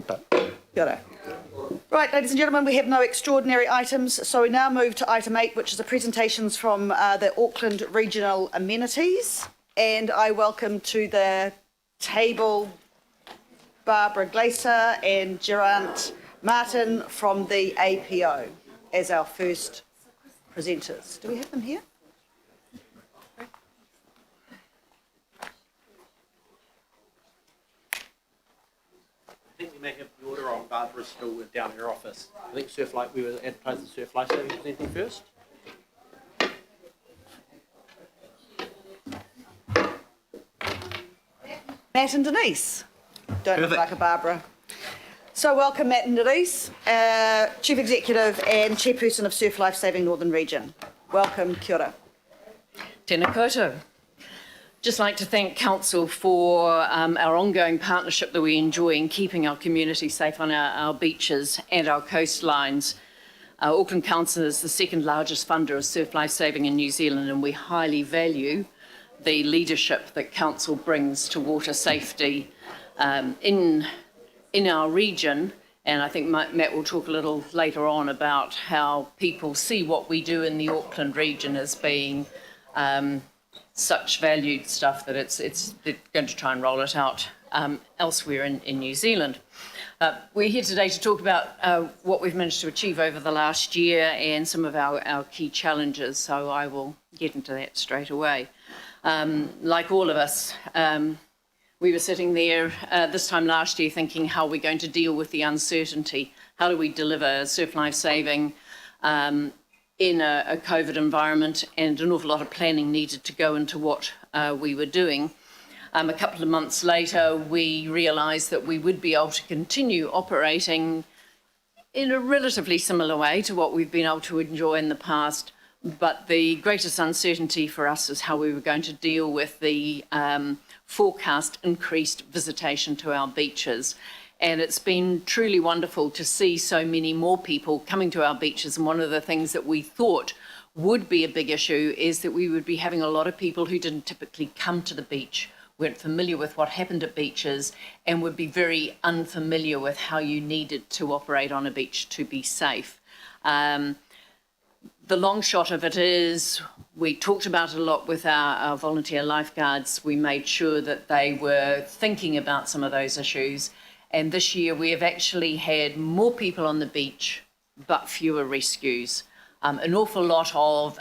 Kia ora. Right, ladies and gentlemen, we have no extraordinary items, so we now move to item 8, which is the presentations from the Auckland Regional Amenities. And I welcome to the table Barbara Glaser and Geraint Martin from the APO as our first presenters. Do we have them here? I think we may have the order on. Barbara's still down in her office. I think Surf Life, we were advertising Surf Life Saving presenting first. Matt and Denise. Don't look like a Barbara. So welcome Matt and Denise, Chief Executive and Chairperson of Surf Life Saving Northern Region. Welcome, kia ora. Tēnā koutou. Just like to thank Council for our ongoing partnership that we enjoy in keeping our community safe on our beaches and our coastlines. Auckland Council is the second largest funder of surf life saving in New Zealand, and we highly value the leadership that Council brings to water safety in our region. And I think Matt will talk a little later on about how people see what we do in the Auckland region as being such valued stuff that they're going to try and roll it out elsewhere in New Zealand. We're here today to talk about what we've managed to achieve over the last year and some of our key challenges, so I will get into that straight away. Like all of us, we were sitting there this time last year thinking how we're going to deal with the uncertainty. How do we deliver surf life saving in a COVID environment, and an awful lot of planning needed to go into what we were doing. A couple of months later, we realised that we would be able to continue operating in a relatively similar way to what we've been able to enjoy in the past, but the greatest uncertainty for us is how we were going to deal with the forecast increased visitation to our beaches. And it's been truly wonderful to see so many more people coming to our beaches. And one of the things that we thought would be a big issue is that we would be having a lot of people who didn't typically come to the beach, weren't familiar with what happened at beaches, and would be very unfamiliar with how you needed to operate on a beach to be safe. The long shot of it is we talked about it a lot with our volunteer lifeguards. We made sure that they were thinking about some of those issues. And this year we have actually had more people on the beach, but fewer rescues. An awful lot of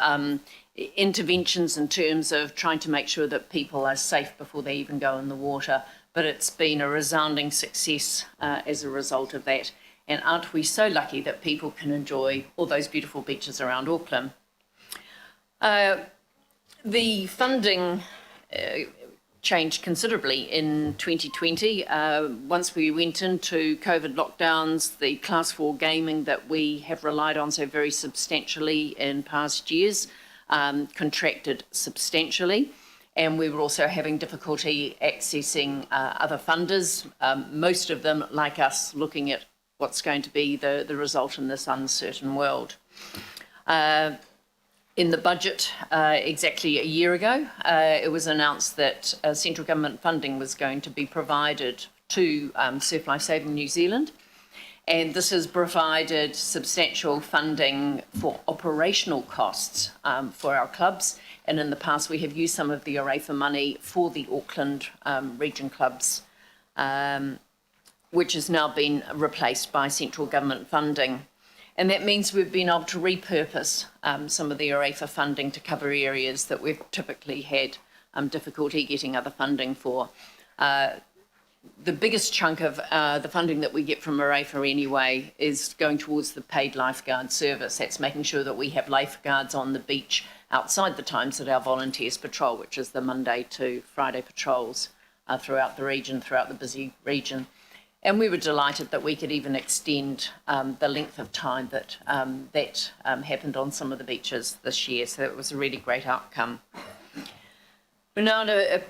interventions in terms of trying to make sure that people are safe before they even go in the water. But it's been a resounding success as a result of that. And aren't we so lucky that people can enjoy all those beautiful beaches around Auckland? The funding changed considerably in 2020. Once we went into COVID lockdowns, the Class 4 gaming that we have relied on so very substantially in past years contracted substantially, and we were also having difficulty accessing other funders, most of them, like us, looking at what's going to be the result in this uncertain world. In the budget, exactly a year ago, it was announced that central government funding was going to be provided to Surf Life Saving New Zealand, and this has provided substantial funding for operational costs for our clubs, and in the past we have used some of the ORAFA money for the Auckland region clubs, which has now been replaced by central government funding. And that means we've been able to repurpose some of the ORAFA funding to cover areas that we've typically had difficulty getting other funding for. The biggest chunk of the funding that we get from ORAFA anyway is going towards the paid lifeguard service. That's making sure that we have lifeguards on the beach outside the times that our volunteers patrol, which is the Monday to Friday patrols throughout the region, throughout the busy region. And we were delighted that we could even extend the length of time that happened on some of the beaches this year. So it was a really great outcome. We're now at a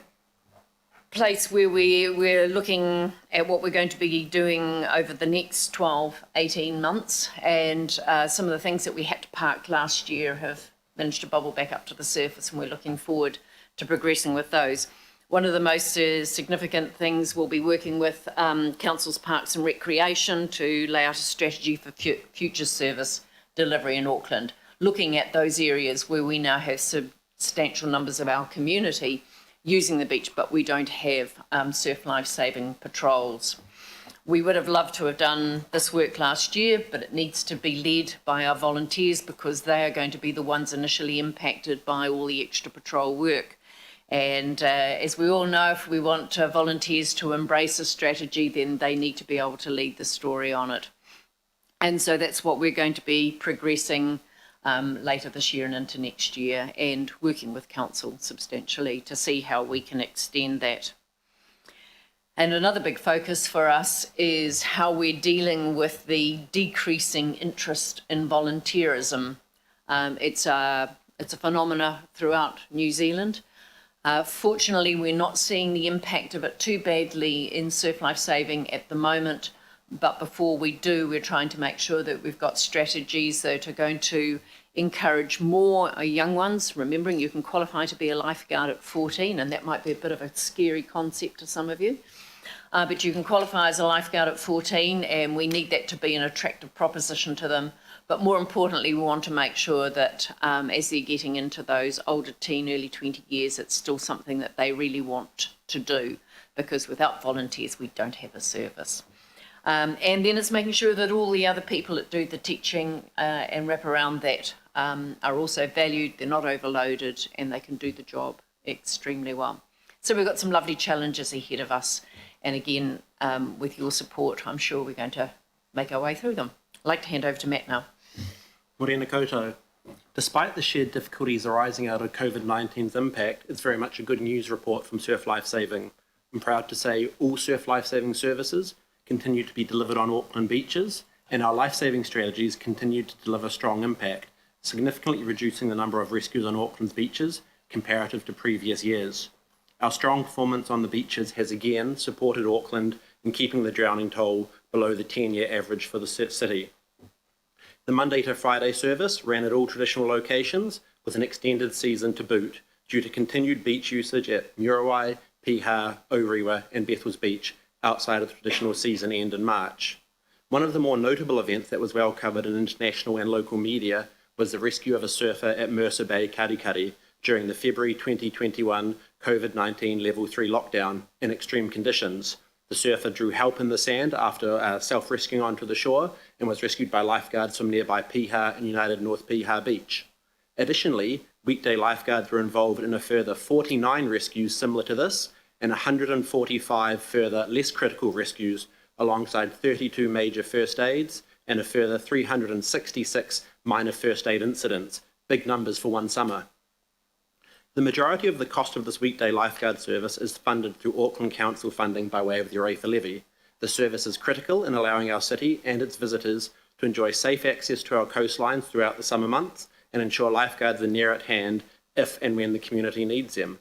place where we're looking at what we're going to be doing over the next 12, 18 months. And some of the things that we had to park last year have managed to bubble back up to the surface, and we're looking forward to progressing with those. One of the most significant things we'll be working with Council's Parks and Recreation to lay out a strategy for future service delivery in Auckland, looking at those areas where we now have substantial numbers of our community using the beach, but we don't have surf life-saving patrols. We would have loved to have done this work last year, but it needs to be led by our volunteers because they are going to be the ones initially impacted by all the extra patrol work. And as we all know, if we want volunteers to embrace a strategy, then they need to be able to lead the story on it. And so that's what we're going to be progressing later this year and into next year, and working with council substantially to see how we can extend that. And another big focus for us is how we're dealing with the decreasing interest in volunteerism. It's a phenomena throughout New Zealand. Fortunately, we're not seeing the impact of it too badly in surf life saving at the moment, but before we do, we're trying to make sure that we've got strategies that are going to encourage more young ones, remembering you can qualify to be a lifeguard at 14, and that might be a bit of a scary concept to some of you. But you can qualify as a lifeguard at 14, and we need that to be an attractive proposition to them. But more importantly, we want to make sure that as they're getting into those older teen, early 20 years, it's still something that they really want to do, because without volunteers, we don't have a service. And then it's making sure that all the other people that do the teaching and wrap around that are also valued, they're not overloaded, and they can do the job extremely well. So we've got some lovely challenges ahead of us. And again, with your support, I'm sure we're going to make our way through them. I'd like to hand over to Matt now. Morena koutou. Despite the shared difficulties arising out of COVID-19's impact, it's very much a good news report from Surf Life Saving. I'm proud to say all surf life-saving services continue to be delivered on Auckland beaches, and our life-saving strategies continue to deliver strong impact, significantly reducing the number of rescues on Auckland's beaches comparative to previous years. Our strong performance on the beaches has again supported Auckland in keeping the drowning toll below the 10-year average for the city. The Monday to Friday service ran at all traditional locations with an extended season to boot due to continued beach usage at Muriwai, Piha, Orewa and Bethells Beach outside of the traditional season end in March. One of the more notable events that was well covered in international and local media was the rescue of a surfer at Mercer Bay, Karikari, during the February 2021 COVID-19 Level 3 lockdown in extreme conditions. The surfer drew help in the sand after self-rescuing onto the shore and was rescued by lifeguards from nearby Piha and United North Piha Beach. Additionally, weekday lifeguards were involved in a further 49 rescues similar to this and 145 further less critical rescues alongside 32 major first aids and a further 366 minor first aid incidents, big numbers for one summer. The majority of the cost of this weekday lifeguard service is funded through Auckland Council funding by way of the Orewa levy. The service is critical in allowing our city and its visitors to enjoy safe access to our coastlines throughout the summer months and ensure lifeguards are near at hand if and when the community needs them.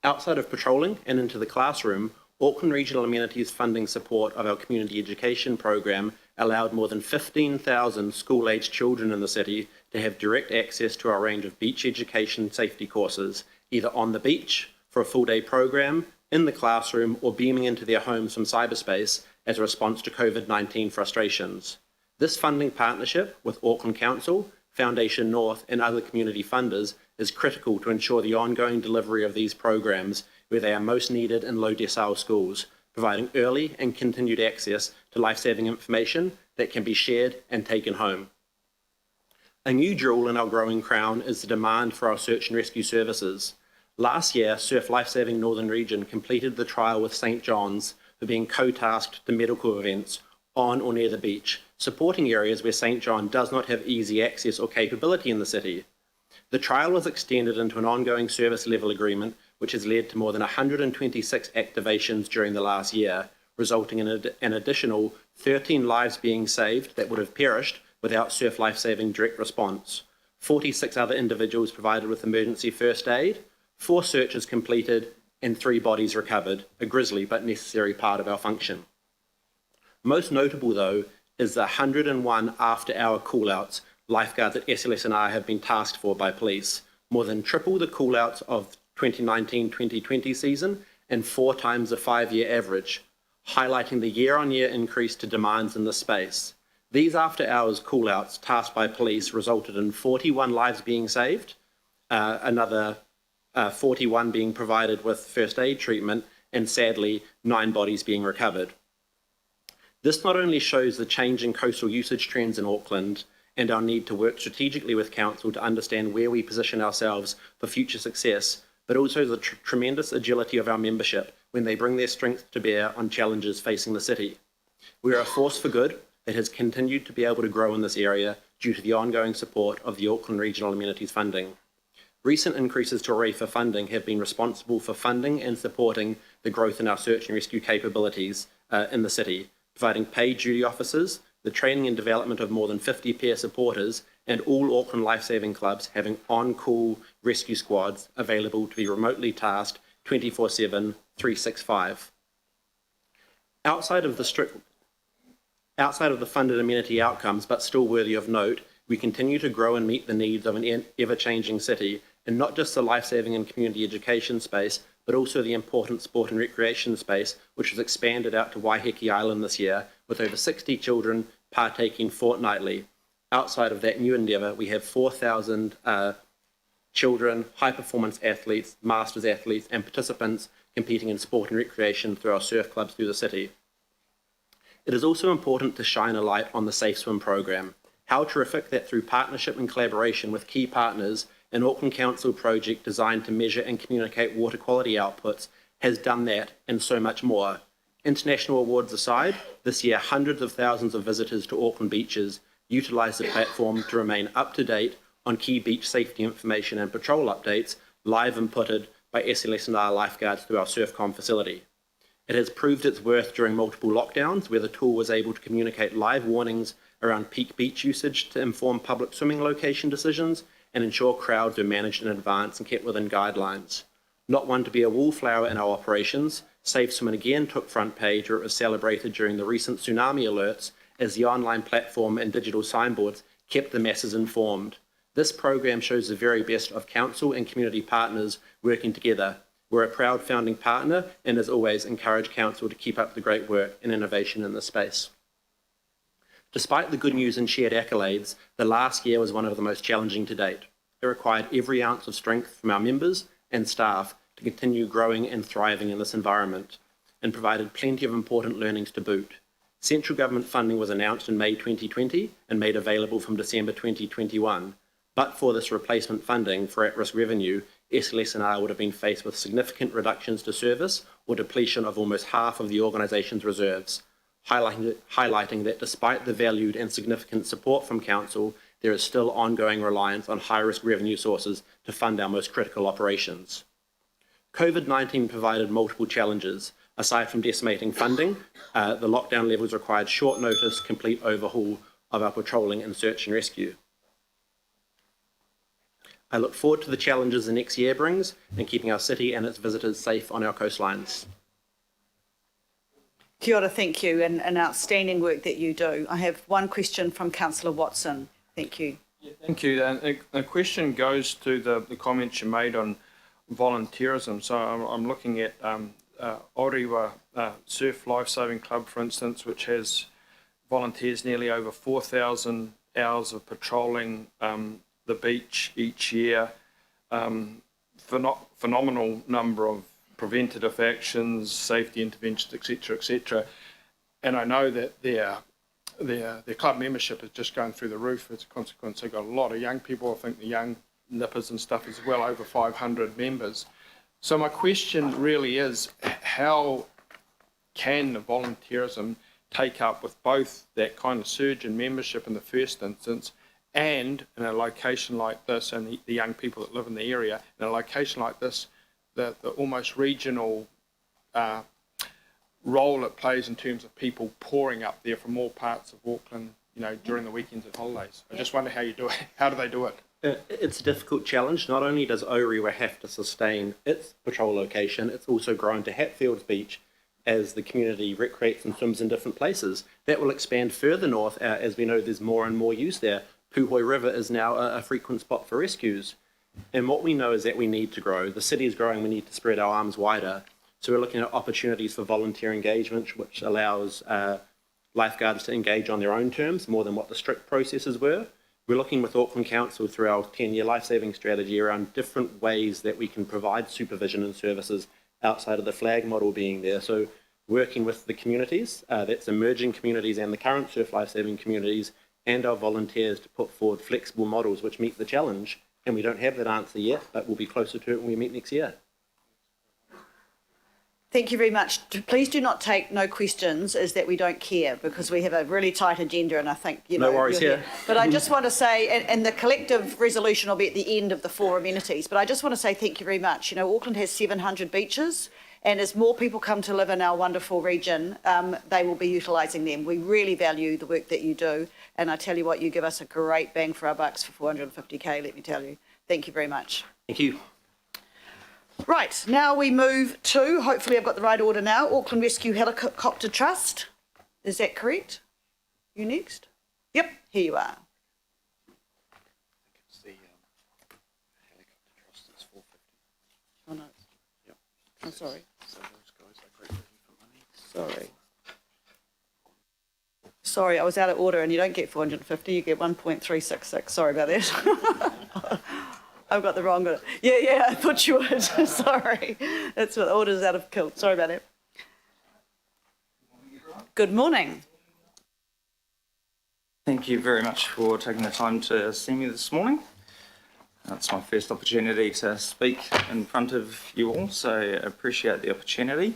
Outside of patrolling and into the classroom, Auckland Regional Amenities funding support of our community education program allowed more than 15,000 school-aged children in the city to have direct access to our range of beach education safety courses, either on the beach for a full-day program, in the classroom, or beaming into their homes from cyberspace as a response to COVID-19 frustrations. This funding partnership with Auckland Council, Foundation North and other community funders is critical to ensure the ongoing delivery of these programs where they are most needed in low decile schools, providing early and continued access to life-saving information that can be shared and taken home. A new jewel in our growing crown is the demand for our search and rescue services. Last year, Surf Lifesaving Northern Region completed the trial with St John's for being co-tasked to medical events on or near the beach, supporting areas where St John does not have easy access or capability in the city. The trial was extended into an ongoing service level agreement, which has led to more than 126 activations during the last year, resulting in an additional 13 lives being saved that would have perished without Surf Lifesaving direct response, 46 other individuals provided with emergency first aid, 4 searches completed, and 3 bodies recovered, a grisly but necessary part of our function. Most notable, though, is the 101 after-hour call-outs lifeguards at SLS&I have been tasked for by police, more than triple the call-outs of 2019-2020 season and 4 times the 5-year average, highlighting the year-on-year increase to demands in this space. These after-hours call-outs tasked by police resulted in 41 lives being saved, another 41 being provided with first aid treatment, and sadly, 9 bodies being recovered. This not only shows the changing coastal usage trends in Auckland and our need to work strategically with Council to understand where we position ourselves for future success, but also the tremendous agility of our membership when they bring their strength to bear on challenges facing the city. We are a force for good that has continued to be able to grow in this area due to the ongoing support of the Auckland Regional Amenities Funding. Recent increases to REFA funding have been responsible for funding and supporting the growth in our search and rescue capabilities in the city, providing paid duty officers, the training and development of more than 50 peer supporters, and all Auckland lifesaving clubs having on-call rescue squads available to be remotely tasked 24/7, 365. Outside of the funded amenity outcomes, but still worthy of note, we continue to grow and meet the needs of an ever-changing city, and not just the lifesaving and community education space, but also the important sport and recreation space, which was expanded out to Waiheke Island this year, with over 60 children partaking fortnightly. Outside of that new endeavour, we have 4,000 children, high-performance athletes, masters athletes, and participants competing in sport and recreation through our surf clubs through the city. It is also important to shine a light on the Safe Swim program. How terrific that through partnership and collaboration with key partners, an Auckland Council project designed to measure and communicate water quality outputs has done that and so much more. International awards aside, this year hundreds of thousands of visitors to Auckland beaches utilised the platform to remain up to date on key beach safety information and patrol updates, live inputted by SLS&R lifeguards through our SurfCom facility. It has proved its worth during multiple lockdowns, where the tool was able to communicate live warnings around peak beach usage to inform public swimming location decisions and ensure crowds are managed in advance and kept within guidelines. Not one to be a wallflower in our operations, Safe Swim again took front page, where it was celebrated during the recent tsunami alerts as the online platform and digital signboards kept the masses informed. This program shows the very best of council and community partners working together. We're a proud founding partner and, as always, encourage council to keep up the great work and innovation in this space. Despite the good news and shared accolades, the last year was one of the most challenging to date. It required every ounce of strength from our members and staff to continue growing and thriving in this environment, and provided plenty of important learnings to boot. Central government funding was announced in May 2020 and made available from December 2021. But for this replacement funding for at-risk revenue, SLS&R would have been faced with significant reductions to service or depletion of almost half of the organisation's reserves, highlighting that despite the valued and significant support from Council, there is still ongoing reliance on high-risk revenue sources to fund our most critical operations. COVID-19 provided multiple challenges. Aside from decimating funding, the lockdown levels required short notice, complete overhaul of our patrolling and search and rescue. I look forward to the challenges the next year brings and keeping our city and its visitors safe on our coastlines. Kia ora, thank you, and outstanding work that you do. I have one question from Councillor Watson. Thank you. Yeah, thank you. A question goes to the comments you made on volunteerism. So I'm looking at Oriwa Surf Lifesaving Club, for instance, which has volunteers nearly over 4,000 hours of patrolling the beach each year. Phenomenal number of preventative actions, safety interventions, etc., etc. And I know that their club membership is just going through the roof. As a consequence, they've got a lot of young people. I think the young nippers and stuff is well over 500 members. So my question really is, how can the volunteerism take up with both that kind of surge in membership in the first instance and in a location like this, and the young people that live in the area, in a location like this, the almost regional role it plays in terms of people pouring up there from all parts of Auckland, you know, during the weekends and holidays. I just wonder how you do it. How do they do it? It's a difficult challenge. Not only does Oriwa have to sustain its patrol location, it's also grown to Hatfields Beach as the community recreates and swims in different places. That will expand further north as we know there's more and more use there. Puhoi River is now a frequent spot for rescues. And what we know is that we need to grow. The city is growing, we need to spread our arms wider. So we're looking at opportunities for volunteer engagement, which allows lifeguards to engage on their own terms more than what the strict processes were. We're looking with Auckland Council through our 10-year life-saving strategy around different ways that we can provide supervision and services outside of the flag model being there. So working with the communities, that's emerging communities and the current surf life-saving communities, and our volunteers to put forward flexible models which meet the challenge. And we don't have that answer yet, but we'll be closer to it when we meet next year. Thank you very much. Please do not take no questions as that we don't care, because we have a really tight agenda, and I think, you know. No worries you're here. But I just want to say, and the collective resolution will be at the end of the 4 amenities, but I just want to say thank you very much. You know, Auckland has 700 beaches, and as more people come to live in our wonderful region, they will be utilising them. We really value the work that you do, and I tell you what, you give us a great bang for our bucks for 450k, let me tell you. Thank you very much. Thank you. Right, now we move to, hopefully I've got the right order now, Auckland Rescue Helicopter Trust. Is that correct? You next? Yep, here you are. It's the helicopter trust that's 450. Oh no. Yep. I'm sorry. So those guys are great looking for money. Sorry. Sorry, I was out of order, and you don't get 450, you get 1.366. Sorry about that. I've got the wrong order. Yeah, I thought you would. Sorry. That's what the order's out of kilt. Sorry about that. Good morning. Thank you very much for taking the time to see me this morning. It's my first opportunity to speak in front of you all, so I appreciate the opportunity.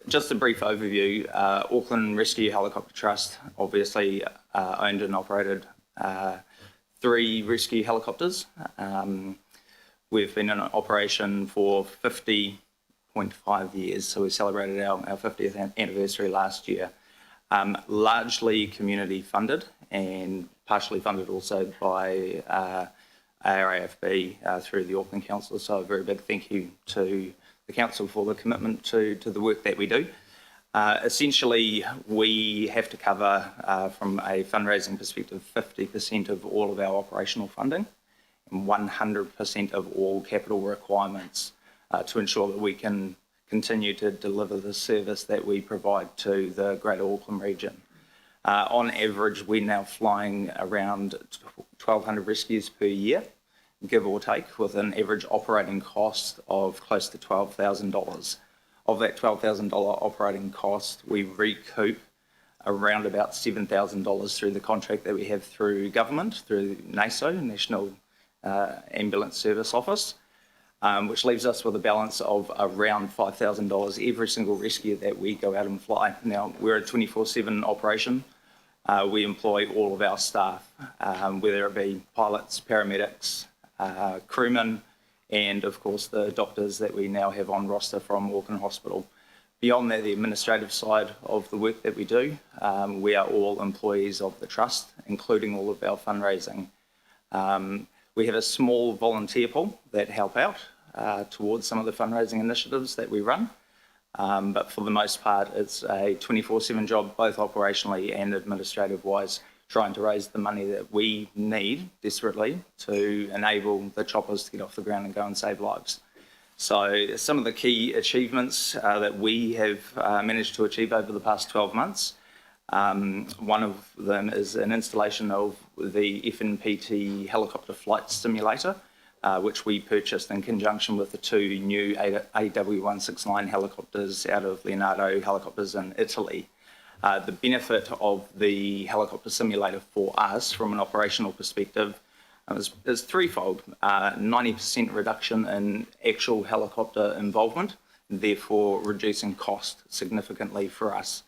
Just a brief overview. Auckland Rescue Helicopter Trust obviously owned and operated 3 rescue helicopters. We've been in operation for 50.5 years, so we celebrated our 50th anniversary last year. Largely community funded and partially funded also by ARAFB through the Auckland Council, so a very big thank you to the Council for the commitment to the work that we do. Essentially, we have to cover, from a fundraising perspective, 50% of all of our operational funding and 100% of all capital requirements to ensure that we can continue to deliver the service that we provide to the Greater Auckland region. On average, we're now flying around 1,200 rescues per year, give or take, with an average operating cost of close to $12,000. Of that $12,000 operating cost, we recoup around about $7,000 through the contract that we have through government, through NASO, National Ambulance Service Office, which leaves us with a balance of around $5,000 every single rescue that we go out and fly. Now, we're a 24/7 operation. We employ all of our staff, whether it be pilots, paramedics, crewmen, and of course the doctors that we now have on roster from Auckland Hospital. Beyond that, the administrative side of the work that we do, we are all employees of the Trust, including all of our fundraising. We have a small volunteer pool that help out towards some of the fundraising initiatives that we run, but for the most part it's a 24/7 job, both operationally and administrative-wise, trying to raise the money that we need desperately to enable the choppers to get off the ground and go and save lives. So some of the key achievements that we have managed to achieve over the past 12 months, one of them is an installation of the FNPT helicopter flight simulator, which we purchased in conjunction with the 2 new AW169 helicopters out of Leonardo Helicopters in Italy. The benefit of the helicopter simulator for us from an operational perspective is threefold. 90% reduction in actual helicopter involvement, therefore reducing cost significantly for us.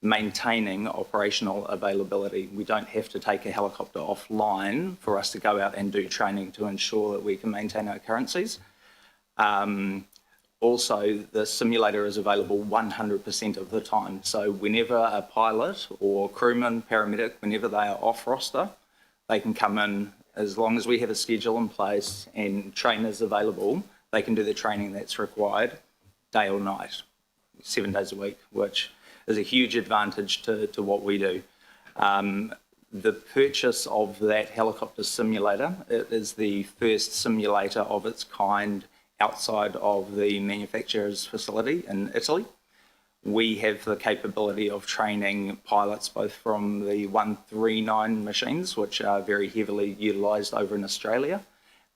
Maintaining operational availability. We don't have to take a helicopter offline for us to go out and do training to ensure that we can maintain our currencies. Also, the simulator is available 100% of the time. So whenever a pilot or crewman, paramedic, whenever they are off roster, they can come in. As long as we have a schedule in place and trainers available, they can do the training that's required day or night, 7 days a week, which is a huge advantage to what we do. The purchase of that helicopter simulator, it is the first simulator of its kind outside of the manufacturer's facility in Italy. We have the capability of training pilots both from the 139 machines, which are very heavily utilised over in Australia,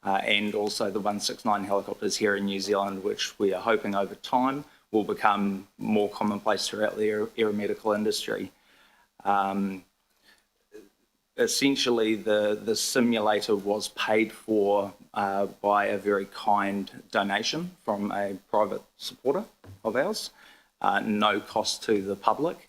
and also the 169 helicopters here in New Zealand, which we are hoping over time will become more commonplace throughout the aeromedical industry. Essentially, the simulator was paid for by a very kind donation from a private supporter of ours. No cost to the public,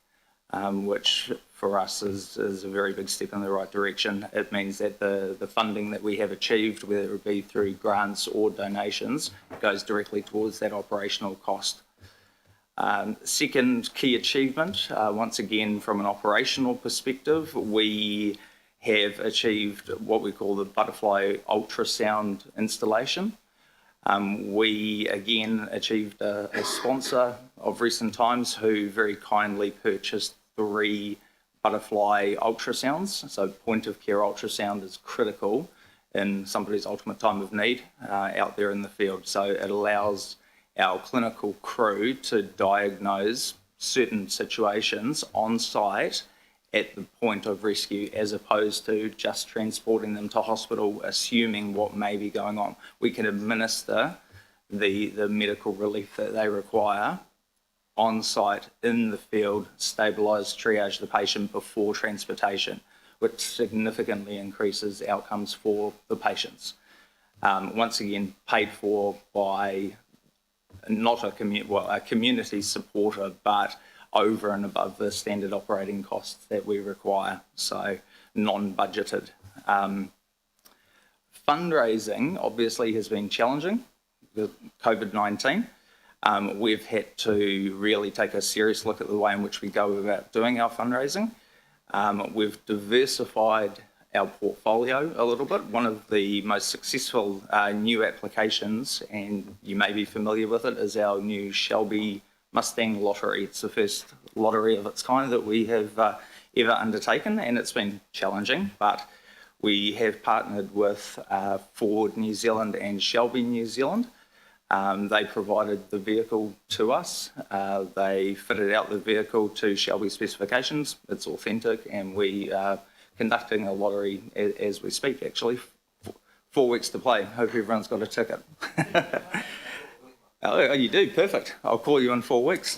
which for us is a very big step in the right direction. It means that the funding that we have achieved, whether it be through grants or donations, goes directly towards that operational cost. Second key achievement, once again from an operational perspective, we have achieved what we call the butterfly ultrasound installation. We again achieved a sponsor of recent times who very kindly purchased 3 butterfly ultrasounds. So point of care ultrasound is critical in somebody's ultimate time of need out there in the field. So it allows our clinical crew to diagnose certain situations on site at the point of rescue, as opposed to just transporting them to hospital, assuming what may be going on. We can administer the medical relief that they require on site in the field, stabilise, triage the patient before transportation, which significantly increases outcomes for the patients. Once again, paid for by not a community supporter, but over and above the standard operating costs that we require, so non-budgeted. Fundraising obviously has been challenging with COVID-19. We've had to really take a serious look at the way in which we go about doing our fundraising. We've diversified our portfolio a little bit. One of the most successful new applications, and you may be familiar with it, is our new Shelby Mustang lottery. It's the first lottery of its kind that we have ever undertaken, and it's been challenging, but we have partnered with Ford New Zealand and Shelby New Zealand. They provided the vehicle to us. They fitted out the vehicle to Shelby specifications. It's authentic, and we are conducting a lottery as we speak, actually. 4 weeks to play. Hope everyone's got a ticket. Oh, you do? Perfect. I'll call you in 4 weeks.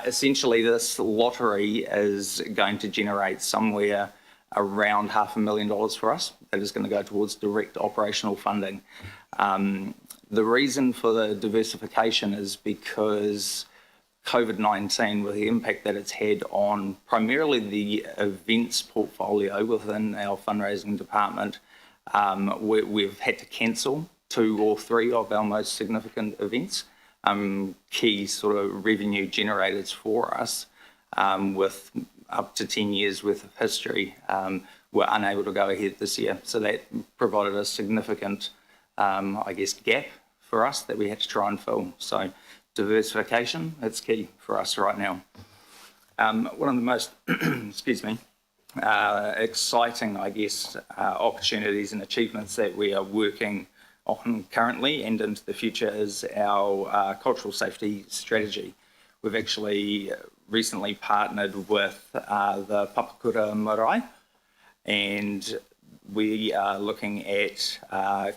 Essentially, this lottery is going to generate somewhere around $500,000 for us. That is going to go towards direct operational funding. The reason for the diversification is because COVID-19, with the impact that it's had on primarily the events portfolio within our fundraising department, we've had to cancel 2 or 3 of our most significant events, key sort of revenue generators for us, with up to 10 years worth of history, were unable to go ahead this year. So that provided a significant, I guess, gap for us that we had to try and fill. So diversification, it's key for us right now. One of the most, excuse me, exciting, I guess, opportunities and achievements that we are working on currently and into the future is our cultural safety strategy. We've actually recently partnered with the Papakura Marae, and we are looking at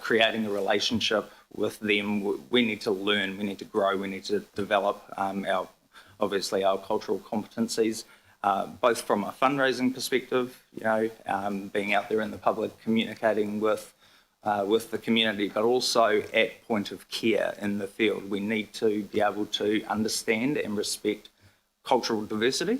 creating a relationship with them. We need to learn, we need to grow, we need to develop obviously our cultural competencies, both from a fundraising perspective, being out there in the public, communicating with the community, but also at point of care in the field. We need to be able to understand and respect cultural diversity.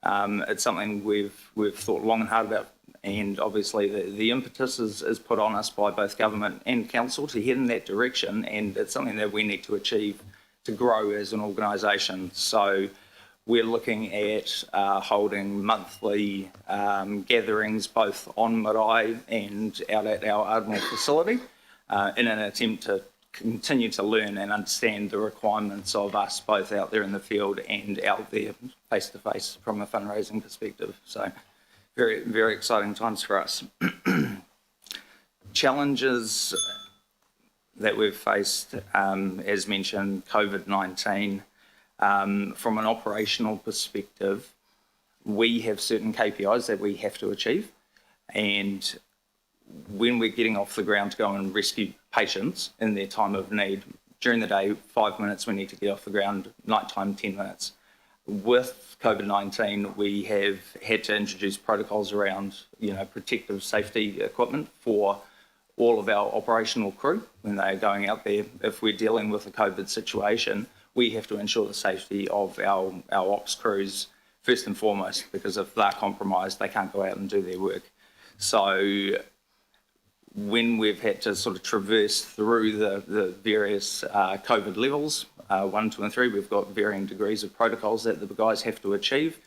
It's something we've thought long and hard about, and obviously the impetus is put on us by both government and council to head in that direction, and it's something that we need to achieve to grow as an organisation. So we're looking at holding monthly gatherings both on marae and out at our Ardmore facility in an attempt to continue to learn and understand the requirements of us both out there in the field and out there face to face from a fundraising perspective. So Very, very exciting times for us. Challenges that we've faced, as mentioned, COVID-19. From an operational perspective, we have certain KPIs that we have to achieve. And when we're getting off the ground to go and rescue patients in their time of need, during the day, 5 minutes we need to get off the ground, nighttime 10 minutes. With COVID-19, we have had to introduce protocols around, protective safety equipment for all of our operational crew when they're going out there. If we're dealing with a COVID situation, we have to ensure the safety of our ops crews first and foremost, because if they're compromised, they can't go out and do their work. So when we've had to sort of traverse through the various COVID levels, 1, 2 and 3, we've got varying degrees of protocols that the guys have to achieve.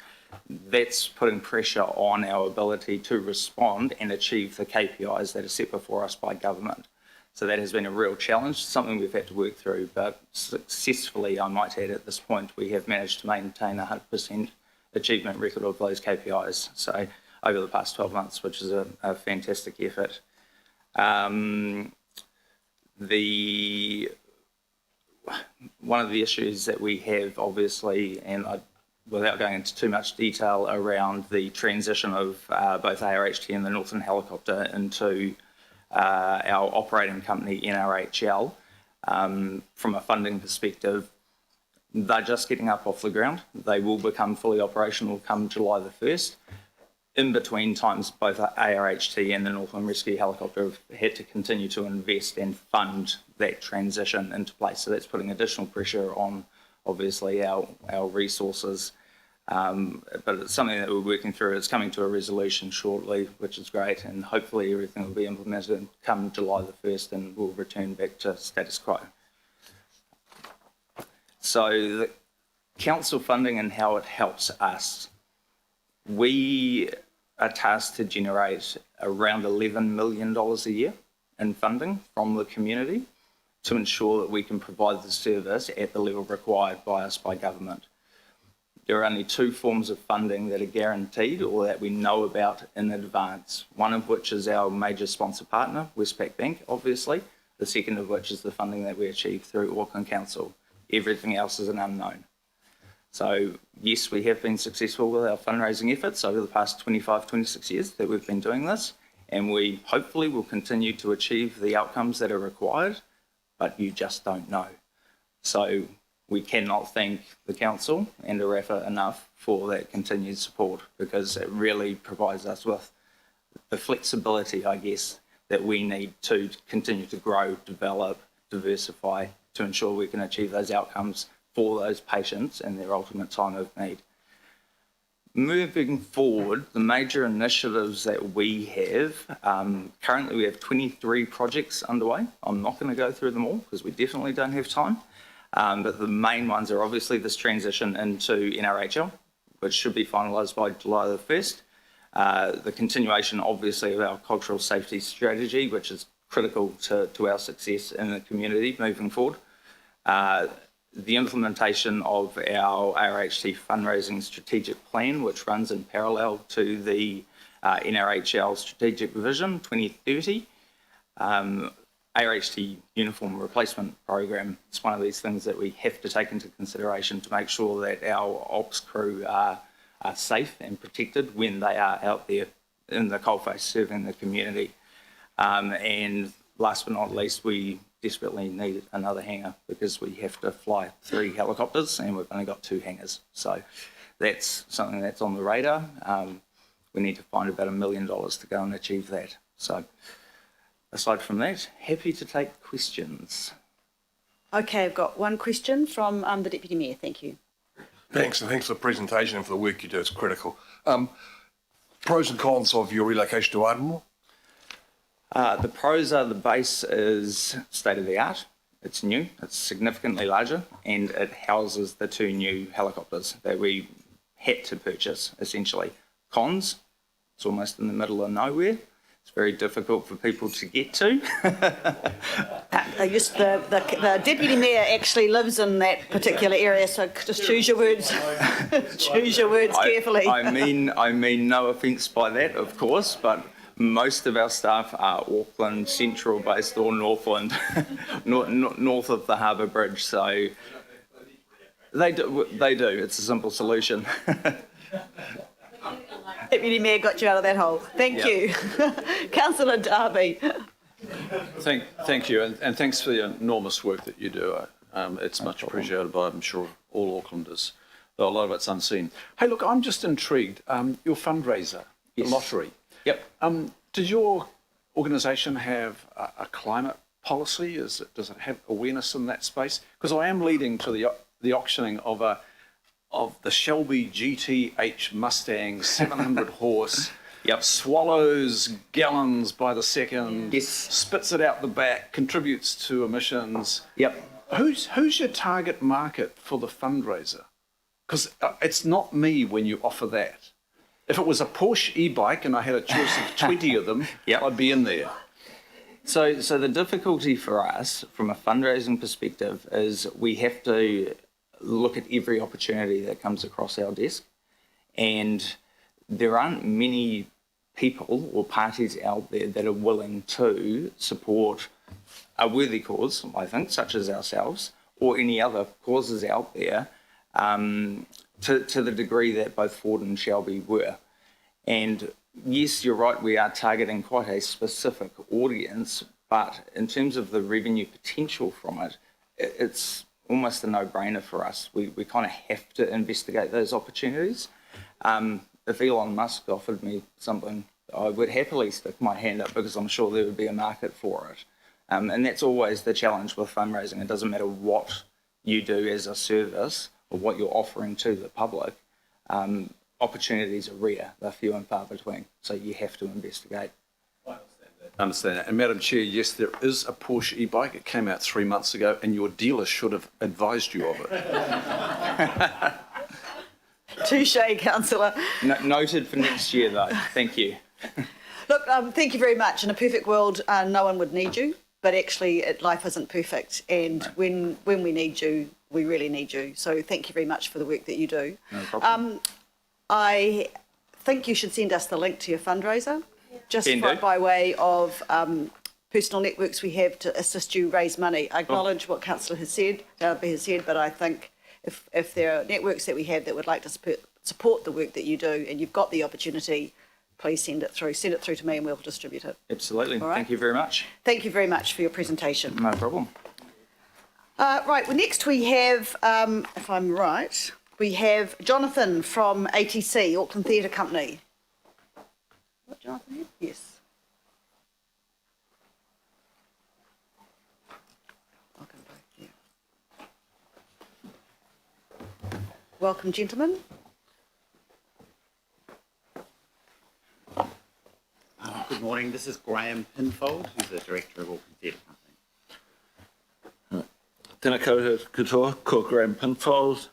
That's putting pressure on our ability to respond and achieve the KPIs that are set before us by government. So that has been a real challenge, something we've had to work through, but successfully, I might add, at this point, we have managed to maintain a 100% achievement record of those KPIs. So over the past 12 months, which is a fantastic effort. One of the issues that we have, obviously, and without going into too much detail around the transition of both ARHT and the Northern Helicopter into our operating company, NRHL, from a funding perspective, they're just getting up off the ground. They will become fully operational come July the 1st. In between times, both ARHT and the Northern Rescue Helicopter have had to continue to invest and fund that transition into place. So that's putting additional pressure on, obviously, our resources. But it's something that we're working through. It's coming to a resolution shortly, which is great, and hopefully everything will be implemented come July the 1st and we'll return back to status quo. So the council funding and how it helps us. We are tasked to generate around $11 million a year in funding from the community to ensure that we can provide the service at the level required by us by government. There are only 2 forms of funding that are guaranteed or that we know about in advance, one of which is our major sponsor partner, Westpac Bank, obviously, the second of which is the funding that we achieve through Auckland Council. Everything else is an unknown. So yes, we have been successful with our fundraising efforts over the past 25, 26 years that we've been doing this, and we hopefully will continue to achieve the outcomes that are required, but you just don't know. So we cannot thank the council and Arafa enough for that continued support, because it really provides us with the flexibility, I guess, that we need to continue to grow, develop, diversify, to ensure we can achieve those outcomes for those patients in their ultimate time of need. Moving forward, the major initiatives that we have, currently we have 23 projects underway. I'm not going to go through them all because we definitely don't have time, but the main ones are obviously this transition into NRHL, which should be finalised by July the 1st. The continuation, obviously, of our cultural safety strategy, which is critical to our success in the community moving forward. The implementation of our ARHT fundraising strategic plan, which runs in parallel to the NRHL strategic vision 2030. ARHT uniform replacement program. It's one of these things that we have to take into consideration to make sure that our ops crew are safe and protected when they are out there in the coalface serving the community. And last but not least, we desperately need another hangar because we have to fly 3 helicopters and we've only got 2 hangars. So that's something that's on the radar. We need to find about $1 million to go and achieve that. So aside from that, happy to take questions. Okay, I've got one question from the Deputy Mayor. Thank you. Thanks, and thanks for the presentation and for the work you do. It's critical. Pros and cons of your relocation to Ardmore? The pros are the base is state-of-the-art. It's new, it's significantly larger, and it houses the 2 new helicopters that we had to purchase, essentially. Cons, it's almost in the middle of nowhere. It's very difficult for people to get to. The deputy mayor actually lives in that particular area, so just choose your words. Choose your words carefully. I mean no offence by that, of course, but most of our staff are Auckland Central based or Northland, north of the Harbour Bridge. So they do. It's a simple solution. Deputy mayor got you out of that hole. Thank you. Councillor Darby. Thank you, and thanks for the enormous work that you do. It's much appreciated by, I'm sure, all Aucklanders, though a lot of it's unseen. Hey, look, I'm just intrigued. Your fundraiser, the lottery. Yep. Does your organisation have a climate policy? Does it have awareness in that space? Because I am leading to the auctioning of the Shelby GTH Mustang 700 horse. Yep. Swallows gallons by the second. Yes. Spits it out the back. Contributes to emissions. Yep. Who's your target market for the fundraiser? Because it's not me when you offer that. If it was a Porsche e-bike and I had a choice of 20 of them, Yep. I'd be in there. So the difficulty for us from a fundraising perspective is we have to look at every opportunity that comes across our desk, and there aren't many people or parties out there that are willing to support a worthy cause, I think, such as ourselves or any other causes out there, to the degree that both Ford and Shelby were. And yes, you're right, we are targeting quite a specific audience, but in terms of the revenue potential from it, it's almost a no-brainer for us. We kind of have to investigate those opportunities. If Elon Musk offered me something, I would happily stick my hand up because I'm sure there would be a market for it. And that's always the challenge with fundraising. It doesn't matter what you do as a service or what you're offering to the public. Opportunities are rare, they're few and far between, so you have to investigate. I understand that. And Madam Chair, yes, there is a Porsche e-bike. It came out 3 months ago and your dealer should have advised you of it. Touche, councillor. Noted for next year, though. Thank you. Look, thank you very much. In a perfect world, no one would need you, but actually life isn't perfect. And when we need you, we really need you. So thank you very much for the work that you do. No problem. I think you should send us the link to your fundraiser, just Indeed. by way of personal networks we have to assist you raise money. I acknowledge what Councillor has said, Darby has said, but I think if there are networks that we have that would like to support the work that you do and you've got the opportunity, please send it through. Send it through to me and we'll distribute it. Absolutely. All right. Thank you very much. Thank you very much for your presentation. No problem. Right, well, next we have, if I'm right, we have Jonathan from ATC, Auckland Theatre Company. What, Jonathan here? Yes. Welcome both, yeah. Welcome, gentlemen. Good morning, this is Graham Pinfold, who's the Director of Auckland Theatre Company. Tēnā koutou, ko Graham Pinfold,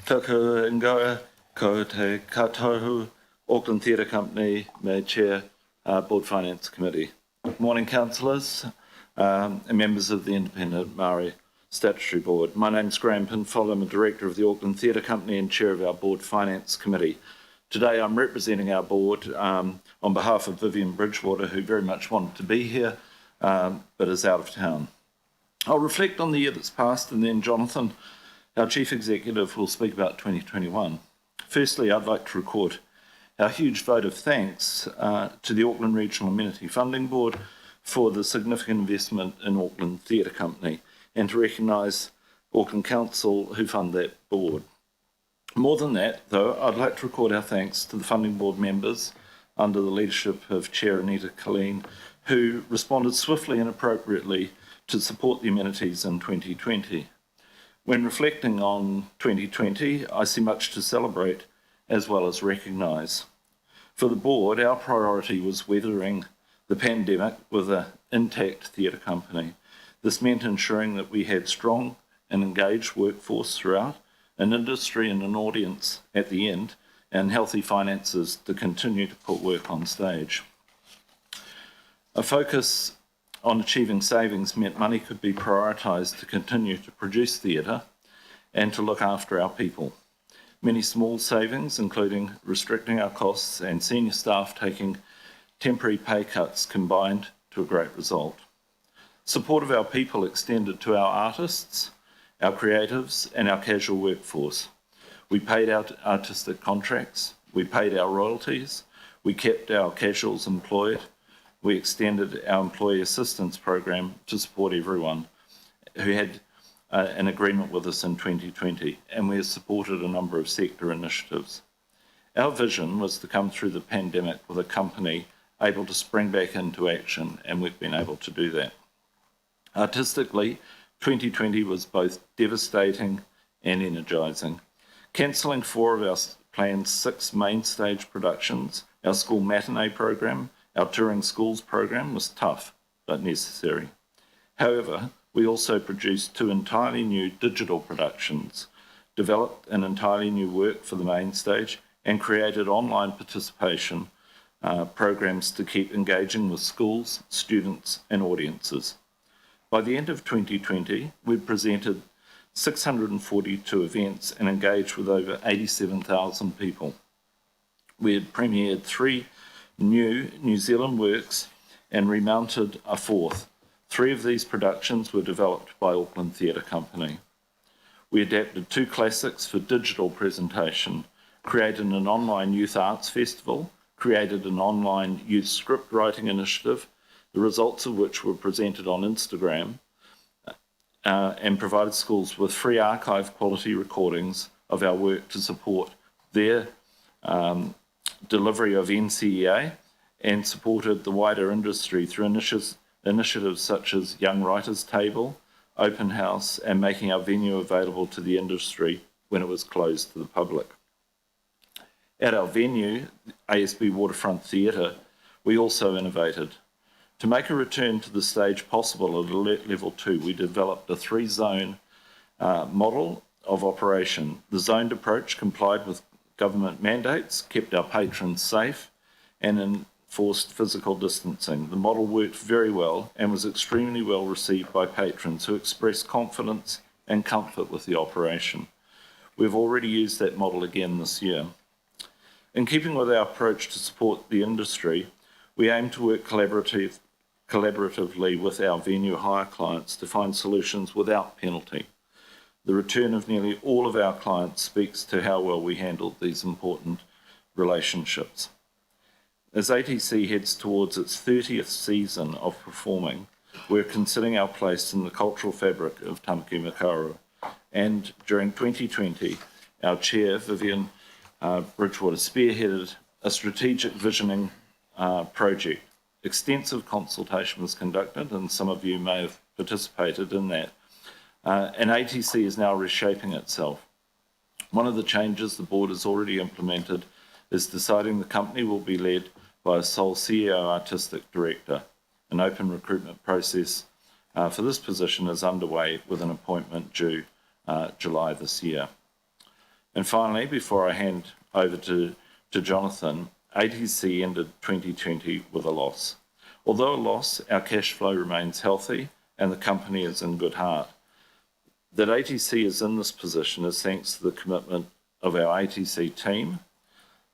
tōku ingoa, ko te katohu, Auckland Theatre Company, me Chair, Board Finance Committee. Good morning, councillors and members of the Independent Māori Statutory Board. My name's Graham Pinfold, I'm a Director of the Auckland Theatre Company and Chair of our Board Finance Committee. Today I'm representing our board on behalf of Vivian Bridgewater, who very much wanted to be here, but is out of town. I'll reflect on the year that's passed and then Jonathan, our Chief Executive, will speak about 2021. Firstly, I'd like to record our huge vote of thanks to the Auckland Regional Amenity Funding Board for the significant investment in Auckland Theatre Company and to recognise Auckland Council who fund that board. More than that, though, I'd like to record our thanks to the funding board members under the leadership of Chair Anita Colleen, who responded swiftly and appropriately to support the amenities in 2020. When reflecting on 2020, I see much to celebrate as well as recognise. For the board, our priority was weathering the pandemic with an intact theatre company. This meant ensuring that we had strong and engaged workforce throughout, an industry and an audience at the end, and healthy finances to continue to put work on stage. A focus on achieving savings meant money could be prioritised to continue to produce theatre and to look after our people. Many small savings, including restricting our costs and senior staff taking temporary pay cuts, combined to a great result. Support of our people extended to our artists, our creatives and our casual workforce. We paid our artistic contracts, we paid our royalties, we kept our casuals employed, we extended our employee assistance program to support everyone who had an agreement with us in 2020, and we have supported a number of sector initiatives. Our vision was to come through the pandemic with a company able to spring back into action, and we've been able to do that. Artistically, 2020 was both devastating and energising. Cancelling 4 of our planned 6 main stage productions, our school matinee program, our touring schools program was tough but necessary. However, we also produced 2 entirely new digital productions, developed an entirely new work for the main stage, and created online participation programs to keep engaging with schools, students and audiences. By the end of 2020, we'd presented 642 events and engaged with over 87,000 people. We had premiered 3 new New Zealand works and remounted a 4th. 3 of these productions were developed by Auckland Theatre Company. We adapted 2 classics for digital presentation, created an online youth arts festival, created an online youth script writing initiative, the results of which were presented on Instagram, and provided schools with free archive quality recordings of our work to support their delivery of NCEA, and supported the wider industry through initiatives such as Young Writers Table, Open House, and making our venue available to the industry when it was closed to the public. At our venue, ASB Waterfront Theatre, we also innovated. To make a return to the stage possible at Alert Level 2, we developed a 3-zone model of operation. The zoned approach complied with government mandates, kept our patrons safe, and enforced physical distancing. The model worked very well and was extremely well received by patrons who expressed confidence and comfort with the operation. We've already used that model again this year. In keeping with our approach to support the industry, we aim to work collaboratively with our venue hire clients to find solutions without penalty. The return of nearly all of our clients speaks to how well we handled these important relationships. As ATC heads towards its 30th season of performing, we're considering our place in the cultural fabric of Tamaki Makaurau. And during 2020, our chair, Vivian Bridgewater, spearheaded a strategic visioning project. Extensive consultation was conducted, and some of you may have participated in that. And ATC is now reshaping itself. One of the changes the board has already implemented is deciding the company will be led by a sole CEO artistic director. An open recruitment process for this position is underway with an appointment due July this year. And finally, before I hand over to Jonathan, ATC ended 2020 with a loss. Although a loss, our cash flow remains healthy and the company is in good heart. That ATC is in this position is thanks to the commitment of our ATC team,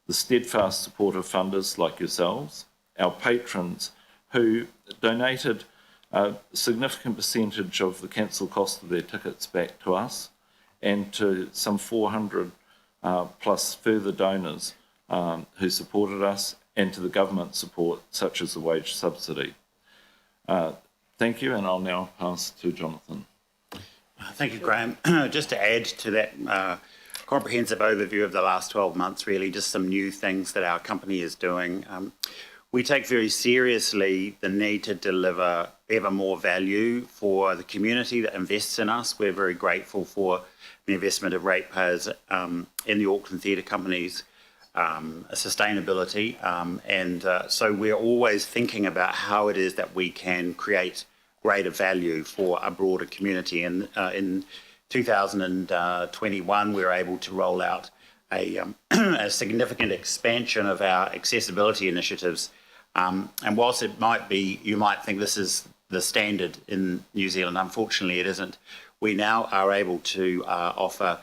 the steadfast support of funders like yourselves, our patrons who donated a significant percentage of the cancel cost of their tickets back to us, and to some 400 plus further donors who supported us, and to the government support such as the wage subsidy. Thank you, and I'll now pass to Jonathan. Thank you, Graham. Just to add to that comprehensive overview of the last 12 months, really just some new things that our company is doing. We take very seriously the need to deliver ever more value for the community that invests in us. We're very grateful for the investment of ratepayers in the Auckland Theatre Company's sustainability. So we're always thinking about how it is that we can create greater value for a broader community. And in 2021, we were able to roll out a significant expansion of our accessibility initiatives And whilst it might be, you might think this is the standard in New Zealand, unfortunately it isn't. We now are able to offer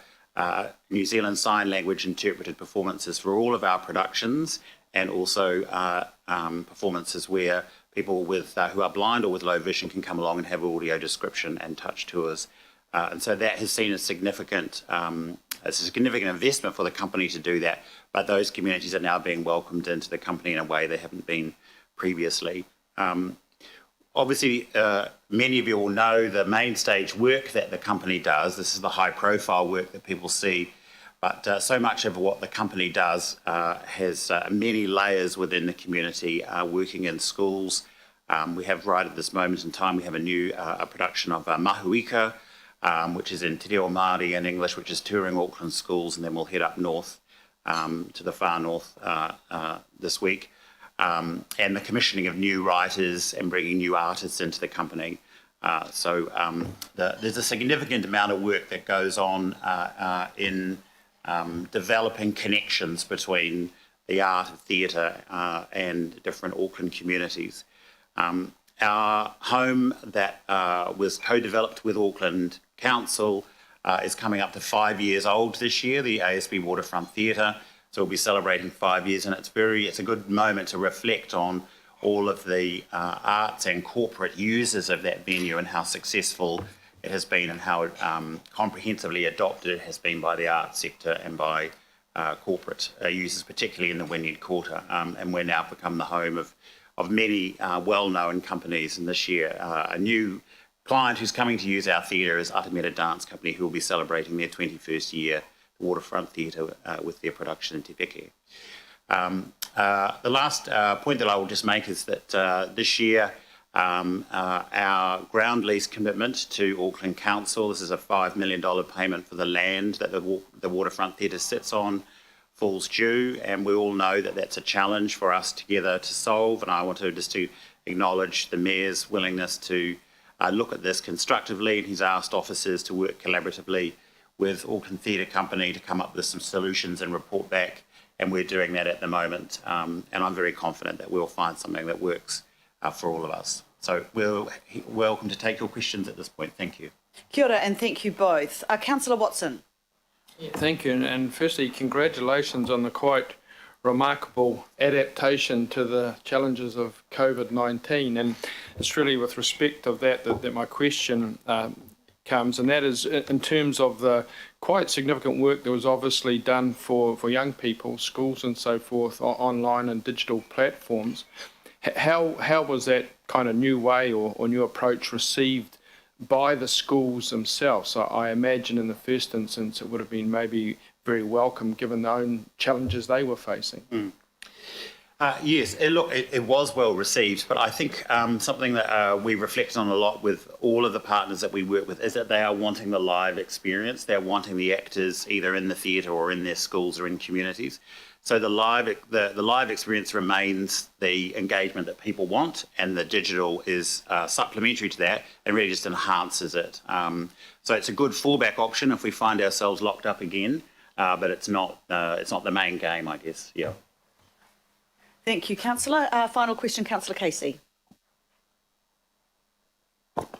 New Zealand Sign Language interpreted performances for all of our productions, and also performances where people with who are blind or with low vision can come along and have audio description and touch tours. And so that has seen a significant investment for the company to do that, but those communities are now being welcomed into the company in a way they haven't been previously. Obviously, many of you will know the main stage work that the company does. This is the high profile work that people see, but so much of what the company does has many layers within the community, working in schools. We have right at this moment in time, we have a new production of Mahuika, which is in Te Reo Māori and English, which is touring Auckland schools, and then we'll head up north to the far north this week. And the commissioning of new writers and bringing new artists into the company. There's a significant amount of work that goes on in developing connections between the art of theatre and different Auckland communities. Our home that was co-developed with Auckland Council is coming up to 5 years old this year, the ASB Waterfront Theatre. So we'll be celebrating 5 years, and it's a good moment to reflect on all of the arts and corporate users of that venue and how successful it has been and how comprehensively adopted it has been by the arts sector and by corporate users, particularly in the Wynyard Quarter. And we're now become the home of many well-known companies. And this year, a new client who's coming to use our theatre is Atameta Dance Company, who will be celebrating their 21st year, the Waterfront Theatre, with their production in Te Peke. The last point that I will just make is that this year our ground lease commitment to Auckland Council, this is a $5 million payment for the land that the Waterfront Theatre sits on, falls due, and we all know that that's a challenge for us together to solve, and I want to just to acknowledge the Mayor's willingness to look at this constructively, and he's asked officers to work collaboratively with Auckland Theatre Company to come up with some solutions and report back, and we're doing that at the moment, and I'm very confident that we'll find something that works for all of us. So we're welcome to take your questions at this point. Thank you. Kia ora, and thank you both. Councillor Watson. Thank you, and firstly, congratulations on the quite remarkable adaptation to the challenges of COVID-19, and it's really with respect of that my question comes, and that is in terms of the quite significant work that was obviously done for young people, schools and so forth, online and digital platforms. How was that kind of new way or new approach received by the schools themselves? So I imagine in the first instance it would have been maybe very welcome given the own challenges they were facing. Yes, it was well received, but I think something that we reflect on a lot with all of the partners that we work with is that they are wanting the live experience. They're wanting the actors either in the theatre or in their schools or in communities. So the live experience remains the engagement that people want, and the digital is supplementary to that and really just enhances it. So it's a good fallback option if we find ourselves locked up again, but it's not the main game, I guess. Yeah. Thank you, Councillor. Final question, Councillor Casey.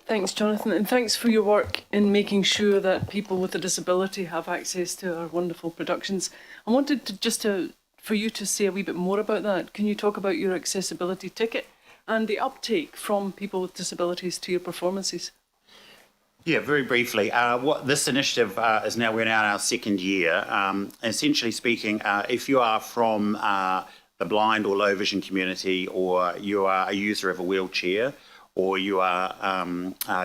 Thanks, Jonathan, and thanks for your work in making sure that people with a disability have access to our wonderful productions. I wanted for you to say a wee bit more about that. Can you talk about your accessibility ticket and the uptake from people with disabilities to your performances? Yeah, very briefly. What this initiative is now, we're now in our second year. Essentially speaking, if you are from the blind or low vision community, or you are a user of a wheelchair, or you are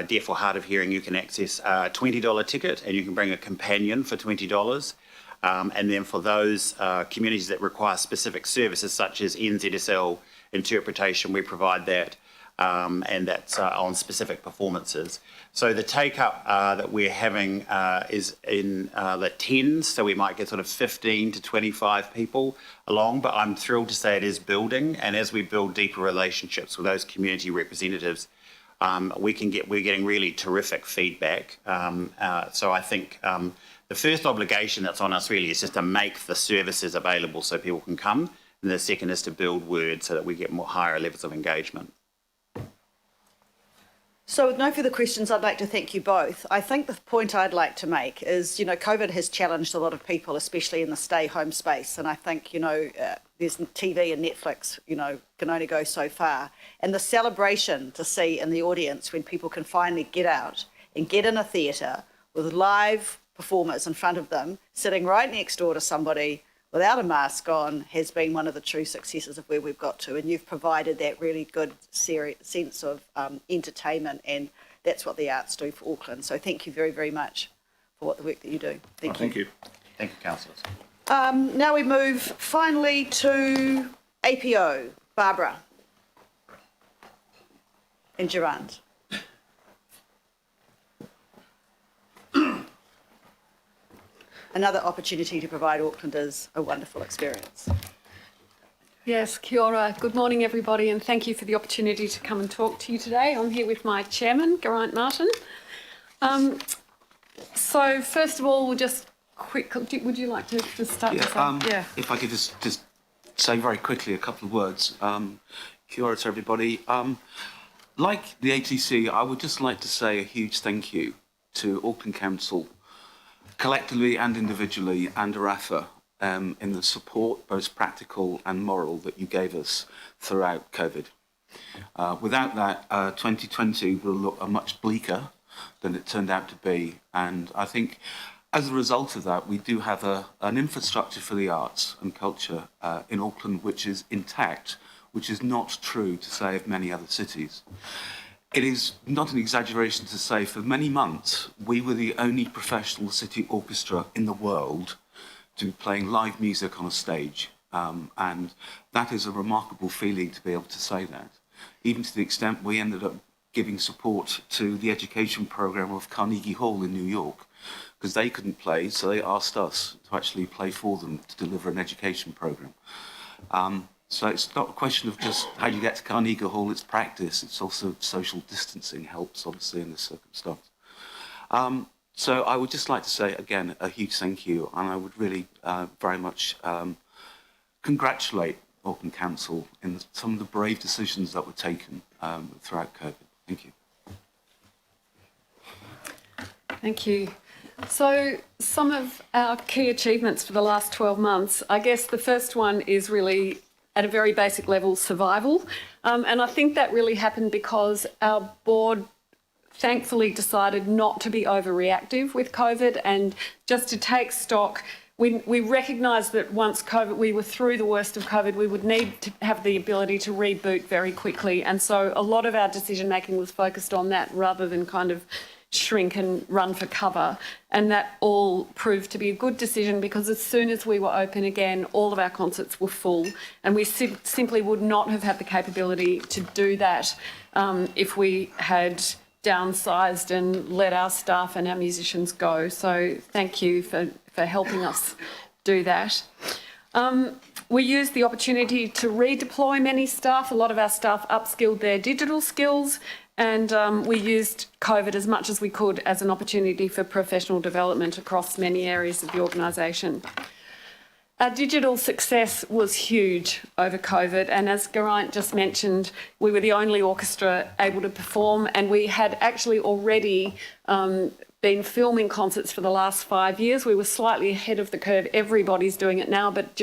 deaf or hard of hearing, you can access a $20 ticket and you can bring a companion for $20. And then for those communities that require specific services such as NZSL interpretation, we provide that, and that's on specific performances. So the take-up that we're having is in the tens, so we might get sort of 15 to 25 people along, but I'm thrilled to say it is building, and as we build deeper relationships with those community representatives, we're getting really terrific feedback. So I think the first obligation that's on us really is just to make the services available so people can come And the second is to build word so that we get more higher levels of engagement. So with no further questions, I'd like to thank you both. I think the point I'd like to make is, COVID has challenged a lot of people, especially in the stay-home space. And I think, there's TV and Netflix, can only go so far. And the celebration to see in the audience when people can finally get out and get in a theatre with live performers in front of them, sitting right next door to somebody without a mask on, has been one of the true successes of where we've got to. And you've provided that really good sense of entertainment, and that's what the arts do for Auckland. So thank you very, very much for the work that you do. Thank you. Thank you. Thank you, councillors. Now we move finally to APO, Barbara and Gerard. Another opportunity to provide Aucklanders a wonderful experience. Yes, kia ora. Good morning, everybody, and thank you for the opportunity to come and talk to you today. I'm here with my chairman, Geraint Martin. So first of all, we'll just would you like to just start this off? Yeah. If I could just say very quickly a couple of words. Kia ora to everybody. Like the ATC, I would just like to say a huge thank you to Auckland Council, collectively and individually, and Arafa, in the support, both practical and moral, that you gave us throughout COVID. Without that, 2020 will look much bleaker than it turned out to be. And I think as a result of that, we do have an infrastructure for the arts and culture in Auckland which is intact, which is not true to say of many other cities. It is not an exaggeration to say for many months we were the only professional city orchestra in the world to be playing live music on a stage. And that is a remarkable feeling to be able to say that, even to the extent we ended up giving support to the education program of Carnegie Hall in New York, because they couldn't play, so they asked us to actually play for them to deliver an education program. So it's not a question of just how you get to Carnegie Hall, it's practice, it's also social distancing helps, obviously, in this circumstance. So I would just like to say, again, a huge thank you, and I would really very much congratulate Auckland Council in some of the brave decisions that were taken throughout COVID. Thank you. Thank you. So some of our key achievements for the last 12 months, I guess the first one is really, at a very basic level, survival. And I think that really happened because our board thankfully decided not to be overreactive with COVID and just to take stock. We recognised that once we were through the worst of COVID, we would need to have the ability to reboot very quickly. And so a lot of our decision making was focused on that rather than kind of shrink and run for cover. And that all proved to be a good decision because as soon as we were open again, all of our concerts were full. And we simply would not have had the capability to do that if we had downsized and let our staff and our musicians go. So thank you for helping us do that. We used the opportunity to redeploy many staff. A lot of our staff upskilled their digital skills, and we used COVID as much as we could as an opportunity for professional development across many areas of the organisation. Our digital success was huge over COVID, and as Geraint just mentioned, we were the only orchestra able to perform, and we had actually already been filming concerts for the last 5 years. We were slightly ahead of the curve. Everybody's doing it now, but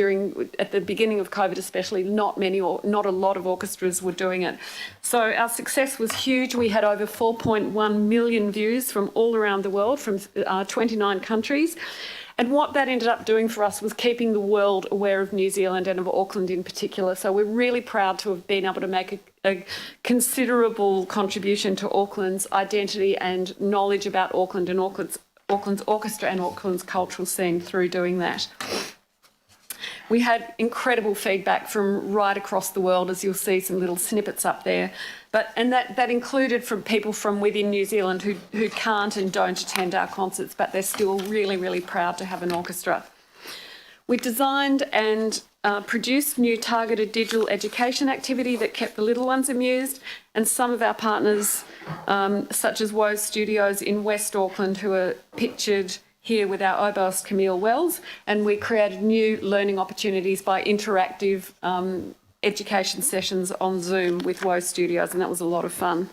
at the beginning of COVID especially, not a lot of orchestras were doing it. So our success was huge. We had over 4.1 million views from all around the world, from 29 countries. And what that ended up doing for us was keeping the world aware of New Zealand and of Auckland in particular. So we're really proud to have been able to make a considerable contribution to Auckland's identity and knowledge about Auckland and Auckland's orchestra and Auckland's cultural scene through doing that. We had incredible feedback from right across the world, as you'll see some little snippets up there. And that included from people from within New Zealand who can't and don't attend our concerts, but they're still really, really proud to have an orchestra. We designed and produced new targeted digital education activity that kept the little ones amused, and some of our partners, such as Woe Studios in West Auckland, who are pictured here with our oboist Camille Wells, and we created new learning opportunities by interactive education sessions on Zoom with WO Studios, and that was a lot of fun.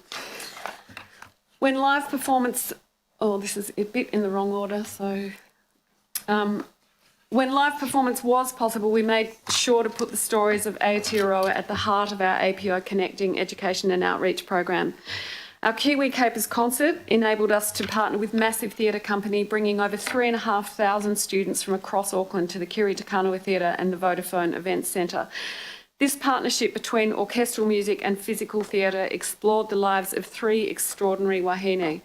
When live performance, this is a bit in the wrong order, so when live performance was possible, we made sure to put the stories of Aotearoa at the heart of our APO Connecting Education and Outreach program. Our Kiwi Capers concert enabled us to partner with Massive Theatre Company, bringing over 3,500 students from across Auckland to the Kiri Te Kanawa Theatre and the Vodafone Events Centre. This partnership between orchestral music and physical theatre explored the lives of 3 extraordinary wahine: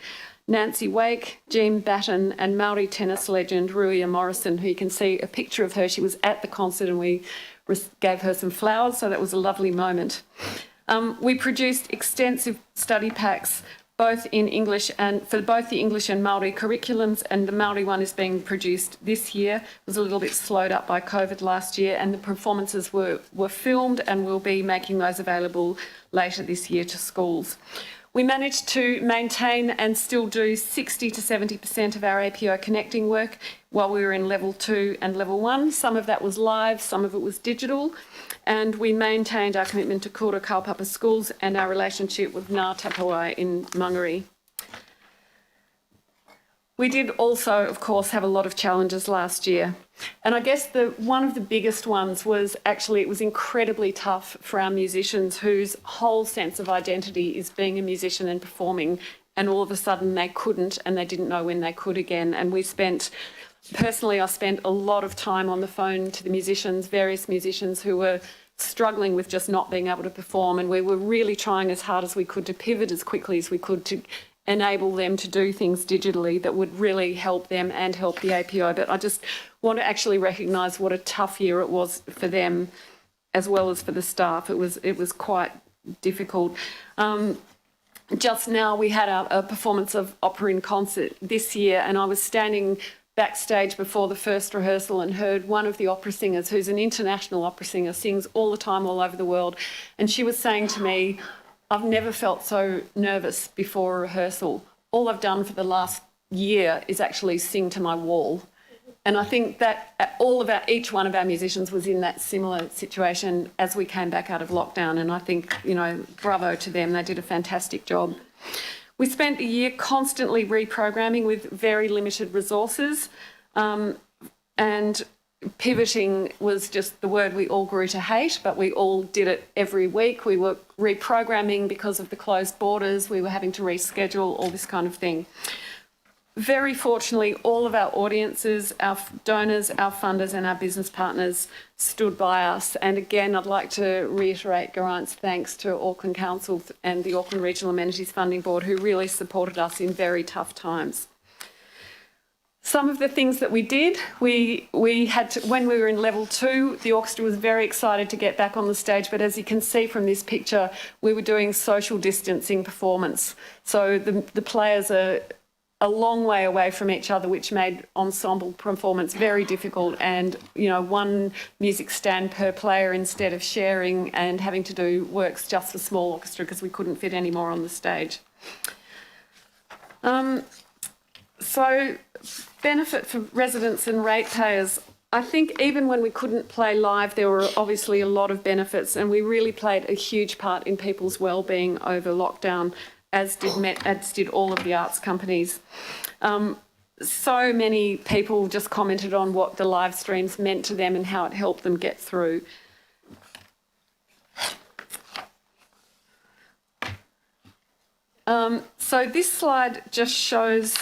Nancy Wake, Jean Batten, and Māori tennis legend Ruia Morrison, who you can see a picture of her. She was at the concert and we gave her some flowers, so that was a lovely moment. We produced extensive study packs both in English and for both the English and Māori curriculums, and the Māori one is being produced this year. It was a little bit slowed up by COVID last year, and the performances were filmed, and we'll be making those available later this year to schools. We managed to maintain and still do 60 to 70% of our APO connecting work while we were in level 2 and level 1. Some of that was live, some of it was digital, and we maintained our commitment to Kura Kaupapa schools and our relationship with Ngā Tapawai in Mangere. We did also, of course, have a lot of challenges last year. And I guess one of the biggest ones was actually it was incredibly tough for our musicians whose whole sense of identity is being a musician and performing, and all of a sudden they couldn't and they didn't know when they could again. And personally, I spent a lot of time on the phone to the musicians, various musicians who were struggling with just not being able to perform, and we were really trying as hard as we could to pivot as quickly as we could to enable them to do things digitally that would really help them and help the APO. But I just want to actually recognise what a tough year it was for them as well as for the staff. It was quite difficult. Just now we had a performance of opera in concert this year, and I was standing backstage before the first rehearsal and heard one of the opera singers, who's an international opera singer, sings all the time all over the world, and she was saying to me, "I've never felt so nervous before a rehearsal. All I've done for the last year is actually sing to my wall." And I think that each one of our musicians was in that similar situation as we came back out of lockdown. And I think, bravo to them. They did a fantastic job. We spent a year constantly reprogramming with very limited resources, and pivoting was just the word we all grew to hate, but we all did it every week. We were reprogramming because of the closed borders. We were having to reschedule, all this kind of thing. Very fortunately, all of our audiences, our donors, our funders and our business partners stood by us. And again, I'd like to reiterate Geraint's thanks to Auckland Council and the Auckland Regional Amenities Funding Board, who really supported us in very tough times. Some of the things that we did, we had to, when we were in level 2, the orchestra was very excited to get back on the stage, but as you can see from this picture, we were doing social distancing performance. So the players are a long way away from each other, which made ensemble performance very difficult, and one music stand per player instead of sharing and having to do works just for small orchestra because we couldn't fit any more on the stage. So benefit for residents and ratepayers. I think even when we couldn't play live, there were obviously a lot of benefits, and we really played a huge part in people's well-being over lockdown, as did all of the arts companies. So many people just commented on what the live streams meant to them and how it helped them get through. So this slide just shows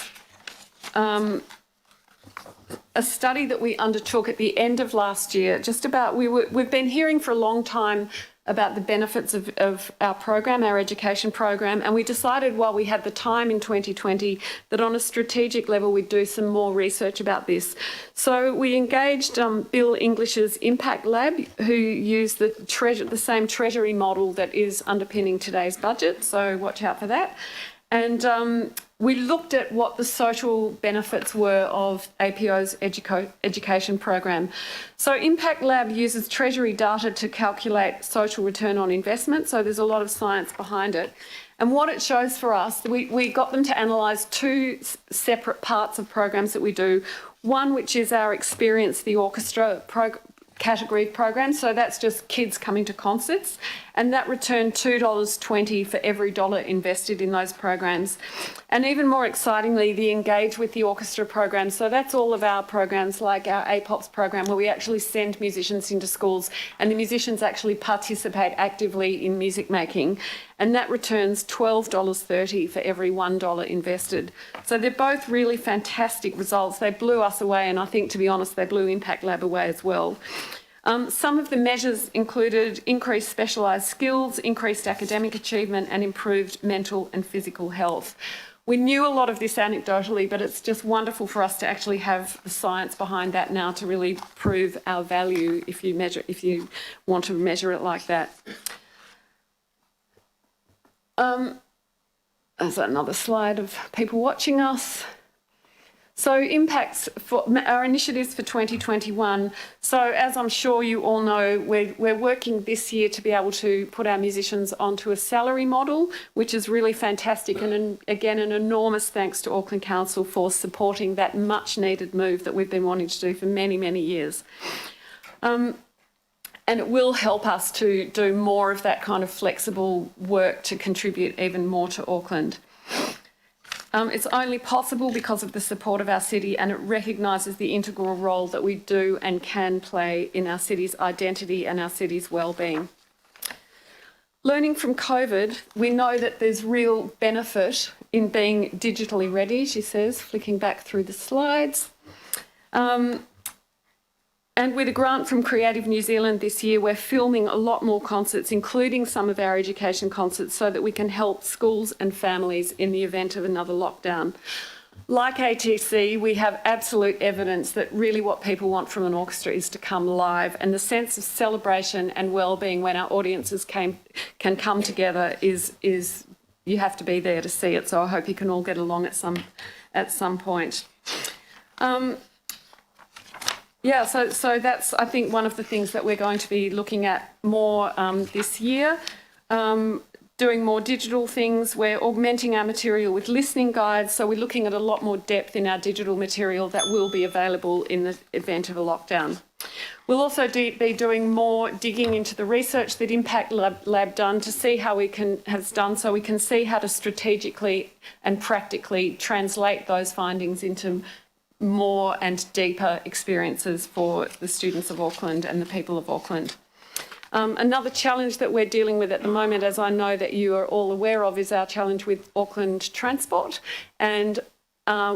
a study that we undertook at the end of last year, just about, we've been hearing for a long time about the benefits of our program, our education program, and we decided while we had the time in 2020 that on a strategic level we'd do some more research about this. So we engaged Bill English's Impact Lab, who used the same treasury model that is underpinning today's budget, so watch out for that. And we looked at what the social benefits were of APO's education program. So Impact Lab uses Treasury data to calculate social return on investment, so there's a lot of science behind it. And what it shows for us, we got them to analyse two separate parts of programs that we do. One, which is our Experience the Orchestra category program, so that's just kids coming to concerts, and that returned $2.20 for every dollar invested in those programs. And even more excitingly, the Engage with the Orchestra program, so that's all of our programs like our APOPs program, where we actually send musicians into schools and the musicians actually participate actively in music making, and that returns $12.30 for every $1 invested. So they're both really fantastic results. They blew us away, and I think, to be honest, they blew Impact Lab away as well. Some of the measures included increased specialised skills, increased academic achievement, and improved mental and physical health. We knew a lot of this anecdotally, but it's just wonderful for us to actually have the science behind that now to really prove our value if you want to measure it like that. There's another slide of people watching us. So impacts for our initiatives for 2021. So as I'm sure you all know, we're working this year to be able to put our musicians onto a salary model, which is really fantastic. And again, an enormous thanks to Auckland Council for supporting that much needed move that we've been wanting to do for many, many years. And it will help us to do more of that kind of flexible work to contribute even more to Auckland. It's only possible because of the support of our city, and it recognises the integral role that we do and can play in our city's identity and our city's wellbeing. Learning from COVID, we know that there's real benefit in being digitally ready, she says, flicking back through the slides. And with a grant from Creative New Zealand this year, we're filming a lot more concerts, including some of our education concerts, so that we can help schools and families in the event of another lockdown. Like ATC, we have absolute evidence that really what people want from an orchestra is to come live, and the sense of celebration and well-being when our audiences can come together is you have to be there to see it. So I hope you can all get along at some point. Yeah, so that's, I think, one of the things that we're going to be looking at more this year. Doing more digital things. We're augmenting our material with listening guides, so we're looking at a lot more depth in our digital material that will be available in the event of a lockdown. We'll also be doing more digging into the research that Impact Lab done to see how has done, so we can see how to strategically and practically translate those findings into more and deeper experiences for the students of Auckland and the people of Auckland. Another challenge that we're dealing with at the moment, as I know that you are all aware of, is our challenge with Auckland Transport. And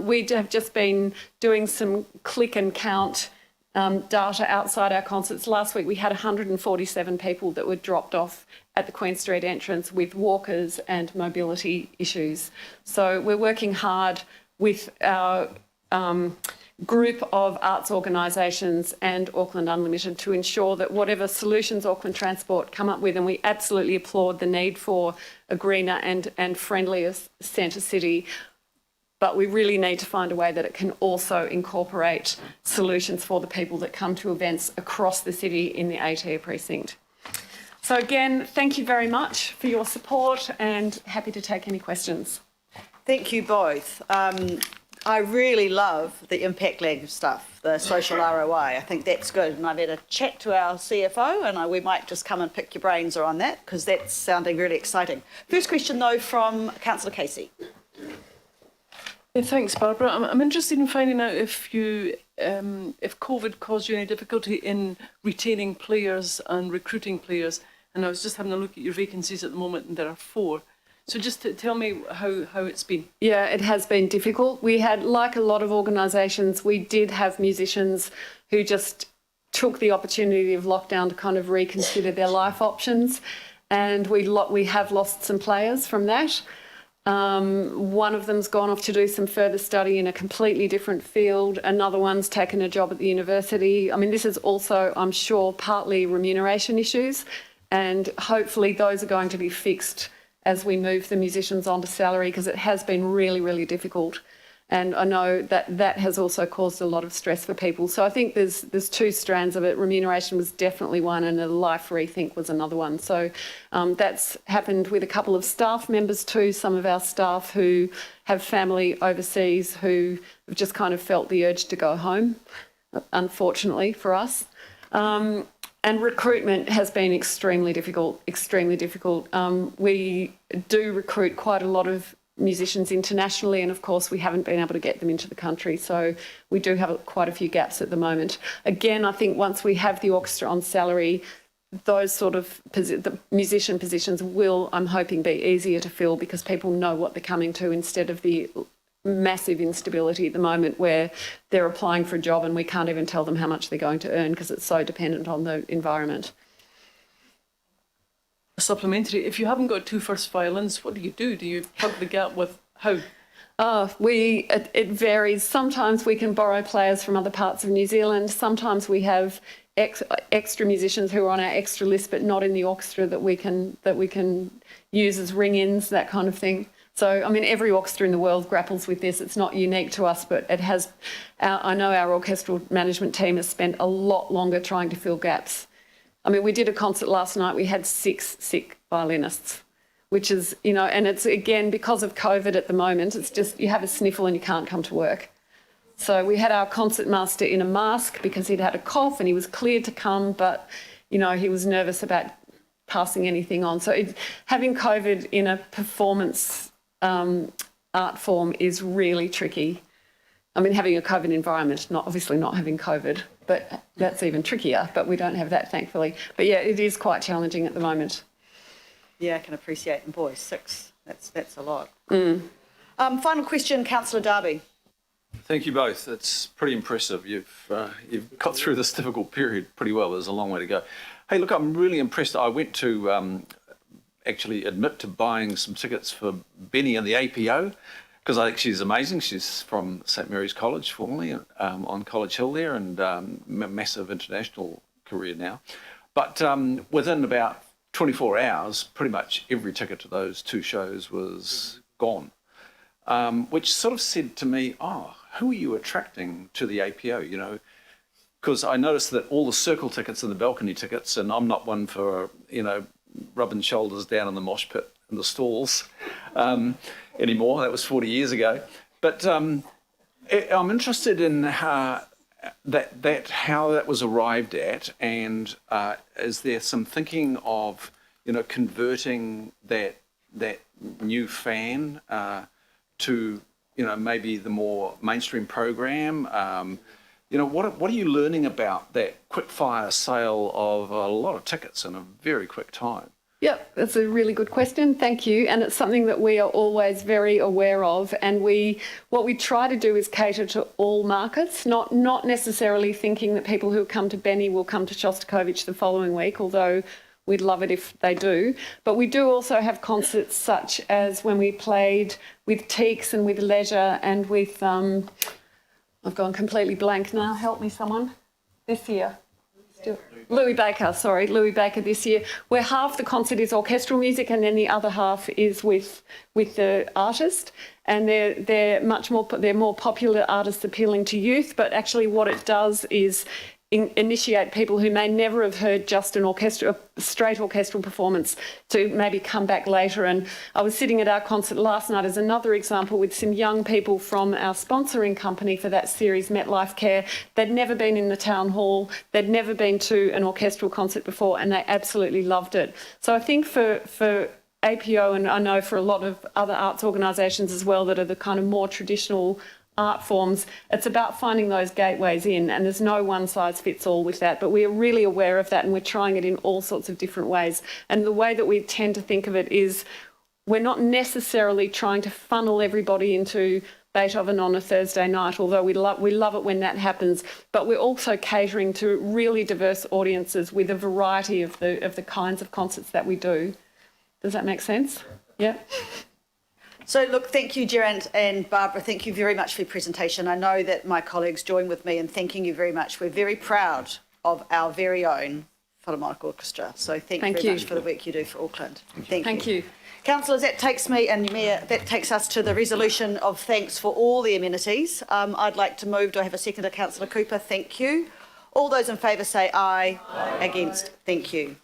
we have just been doing some click and count data outside our concerts. Last week we had 147 people that were dropped off at the Queen Street entrance with walkers and mobility issues. So we're working hard with our group of arts organisations and Auckland Unlimited to ensure that whatever solutions Auckland Transport come up with, and we absolutely applaud the need for a greener and friendlier centre city, but we really need to find a way that it can also incorporate solutions for the people that come to events across the city in the ATO precinct. So again, thank you very much for your support, and happy to take any questions. Thank you both. I really love the Impact Lab stuff, the social ROI. I think that's good. And I've had a chat to our CFO, and we might just come and pick your brains on that, because that's sounding really exciting. First question, though, from Councillor Casey. Yeah, thanks, Barbara. I'm interested in finding out if COVID caused you any difficulty in retaining players and recruiting players. And I was just having a look at your vacancies at the moment, and there are 4. So just to tell me how it's been. Yeah, it has been difficult. We had, like a lot of organisations, we did have musicians who just took the opportunity of lockdown to kind of reconsider their life options, and we have lost some players from that. One of them's gone off to do some further study in a completely different field. Another one's taken a job at the university. I mean, this is also, I'm sure, partly remuneration issues, and hopefully those are going to be fixed as we move the musicians onto salary, because it has been really, really difficult. And I know that that has also caused a lot of stress for people. So I think there's two strands of it. Remuneration was definitely one, and a life rethink was another one. So that's happened with a couple of staff members too. Some of our staff who have family overseas who have just kind of felt the urge to go home, unfortunately for us. And recruitment has been extremely difficult, extremely difficult. We do recruit quite a lot of musicians internationally, and of course we haven't been able to get them into the country, so we do have quite a few gaps at the moment. Again, I think once we have the orchestra on salary, those sort of the musician positions will, I'm hoping, be easier to fill, because people know what they're coming to, instead of the massive instability at the moment where they're applying for a job and we can't even tell them how much they're going to earn because it's so dependent on the environment. Supplementary, if you haven't got two first violins, what do? Do you plug the gap with how? It varies. Sometimes we can borrow players from other parts of New Zealand. Sometimes we have extra musicians who are on our extra list but not in the orchestra that we can use as ring-ins, that kind of thing. So, I mean, every orchestra in the world grapples with this. It's not unique to us, but it has. I know our orchestral management team has spent a lot longer trying to fill gaps. I mean, we did a concert last night. We had 6 sick violinists, which is, you know, and it's, again, because of COVID at the moment, it's just you have a sniffle and you can't come to work. So we had our concertmaster in a mask because he'd had a cough and he was cleared to come, but, you know, he was nervous about passing anything on. So having COVID in a performance art form is really tricky. I mean, having a COVID environment, obviously not having COVID, but that's even trickier, but we don't have that, thankfully. But yeah, it is quite challenging at the moment. Yeah, I can appreciate. And boy, 6, that's a lot. Final question, Councillor Darby. Thank you both. It's pretty impressive. You've got through this difficult period pretty well. There's a long way to go. Hey, look, I'm really impressed. I went to actually admit to buying some tickets for Benny and the APO, because I think she's amazing. She's from St Mary's College, formerly, on College Hill there, and massive international career now. But within about 24 hours, pretty much every ticket to those 2 shows was gone, which sort of said to me, oh, who are you attracting to the APO, you know? Because I noticed that all the circle tickets and the balcony tickets, and I'm not one for, you know, rubbing shoulders down in the mosh pit in the stalls anymore. That was 40 years ago. But I'm interested in how that was arrived at, and is there some thinking of, you know, converting that new fan to, you know, maybe the more mainstream program? You know, what are you learning about that quick fire sale of a lot of tickets in a very quick time? Yep, that's a really good question. Thank you. And it's something that we are always very aware of. And what we try to do is cater to all markets, not necessarily thinking that people who come to Benny will come to Shostakovich the following week, although we'd love it if they do. But we do also have concerts such as when we played with Teaks and with Leisure and with, I've gone completely blank now. Help me, someone. This year. Louis Baker this year, where half the concert is orchestral music and then the other half is with the artist, and they're more popular artists appealing to youth, but actually what it does is initiate people who may never have heard just a straight orchestral performance to maybe come back later. And I was sitting at our concert last night as another example with some young people from our sponsoring company for that series, MetLife Care. They'd never been in the town hall, they'd never been to an orchestral concert before, and they absolutely loved it. So I think for APO, and I know for a lot of other arts organisations as well that are the kind of more traditional art forms, it's about finding those gateways in, and there's no one size fits all with that, but we are really aware of that and we're trying it in all sorts of different ways. And the way that we tend to think of it is we're not necessarily trying to funnel everybody into Beethoven on a Thursday night, although we love it when that happens, but we're also catering to really diverse audiences with a variety of the kinds of concerts that we do. Does that make sense? Yeah. So look, thank you, Gerard and Barbara. Thank you very much for your presentation. I know that my colleagues join with me in thanking you very much. We're very proud of our very own Philharmonic Orchestra. So thank you very much for the work you do for Auckland. Thank you. Councillors, that takes me, and Mayor, that takes us to the resolution of thanks for all the amenities. I'd like to move. Do I have a seconder? Councillor Cooper, thank you. All those in favour say aye. Aye. Against, thank you.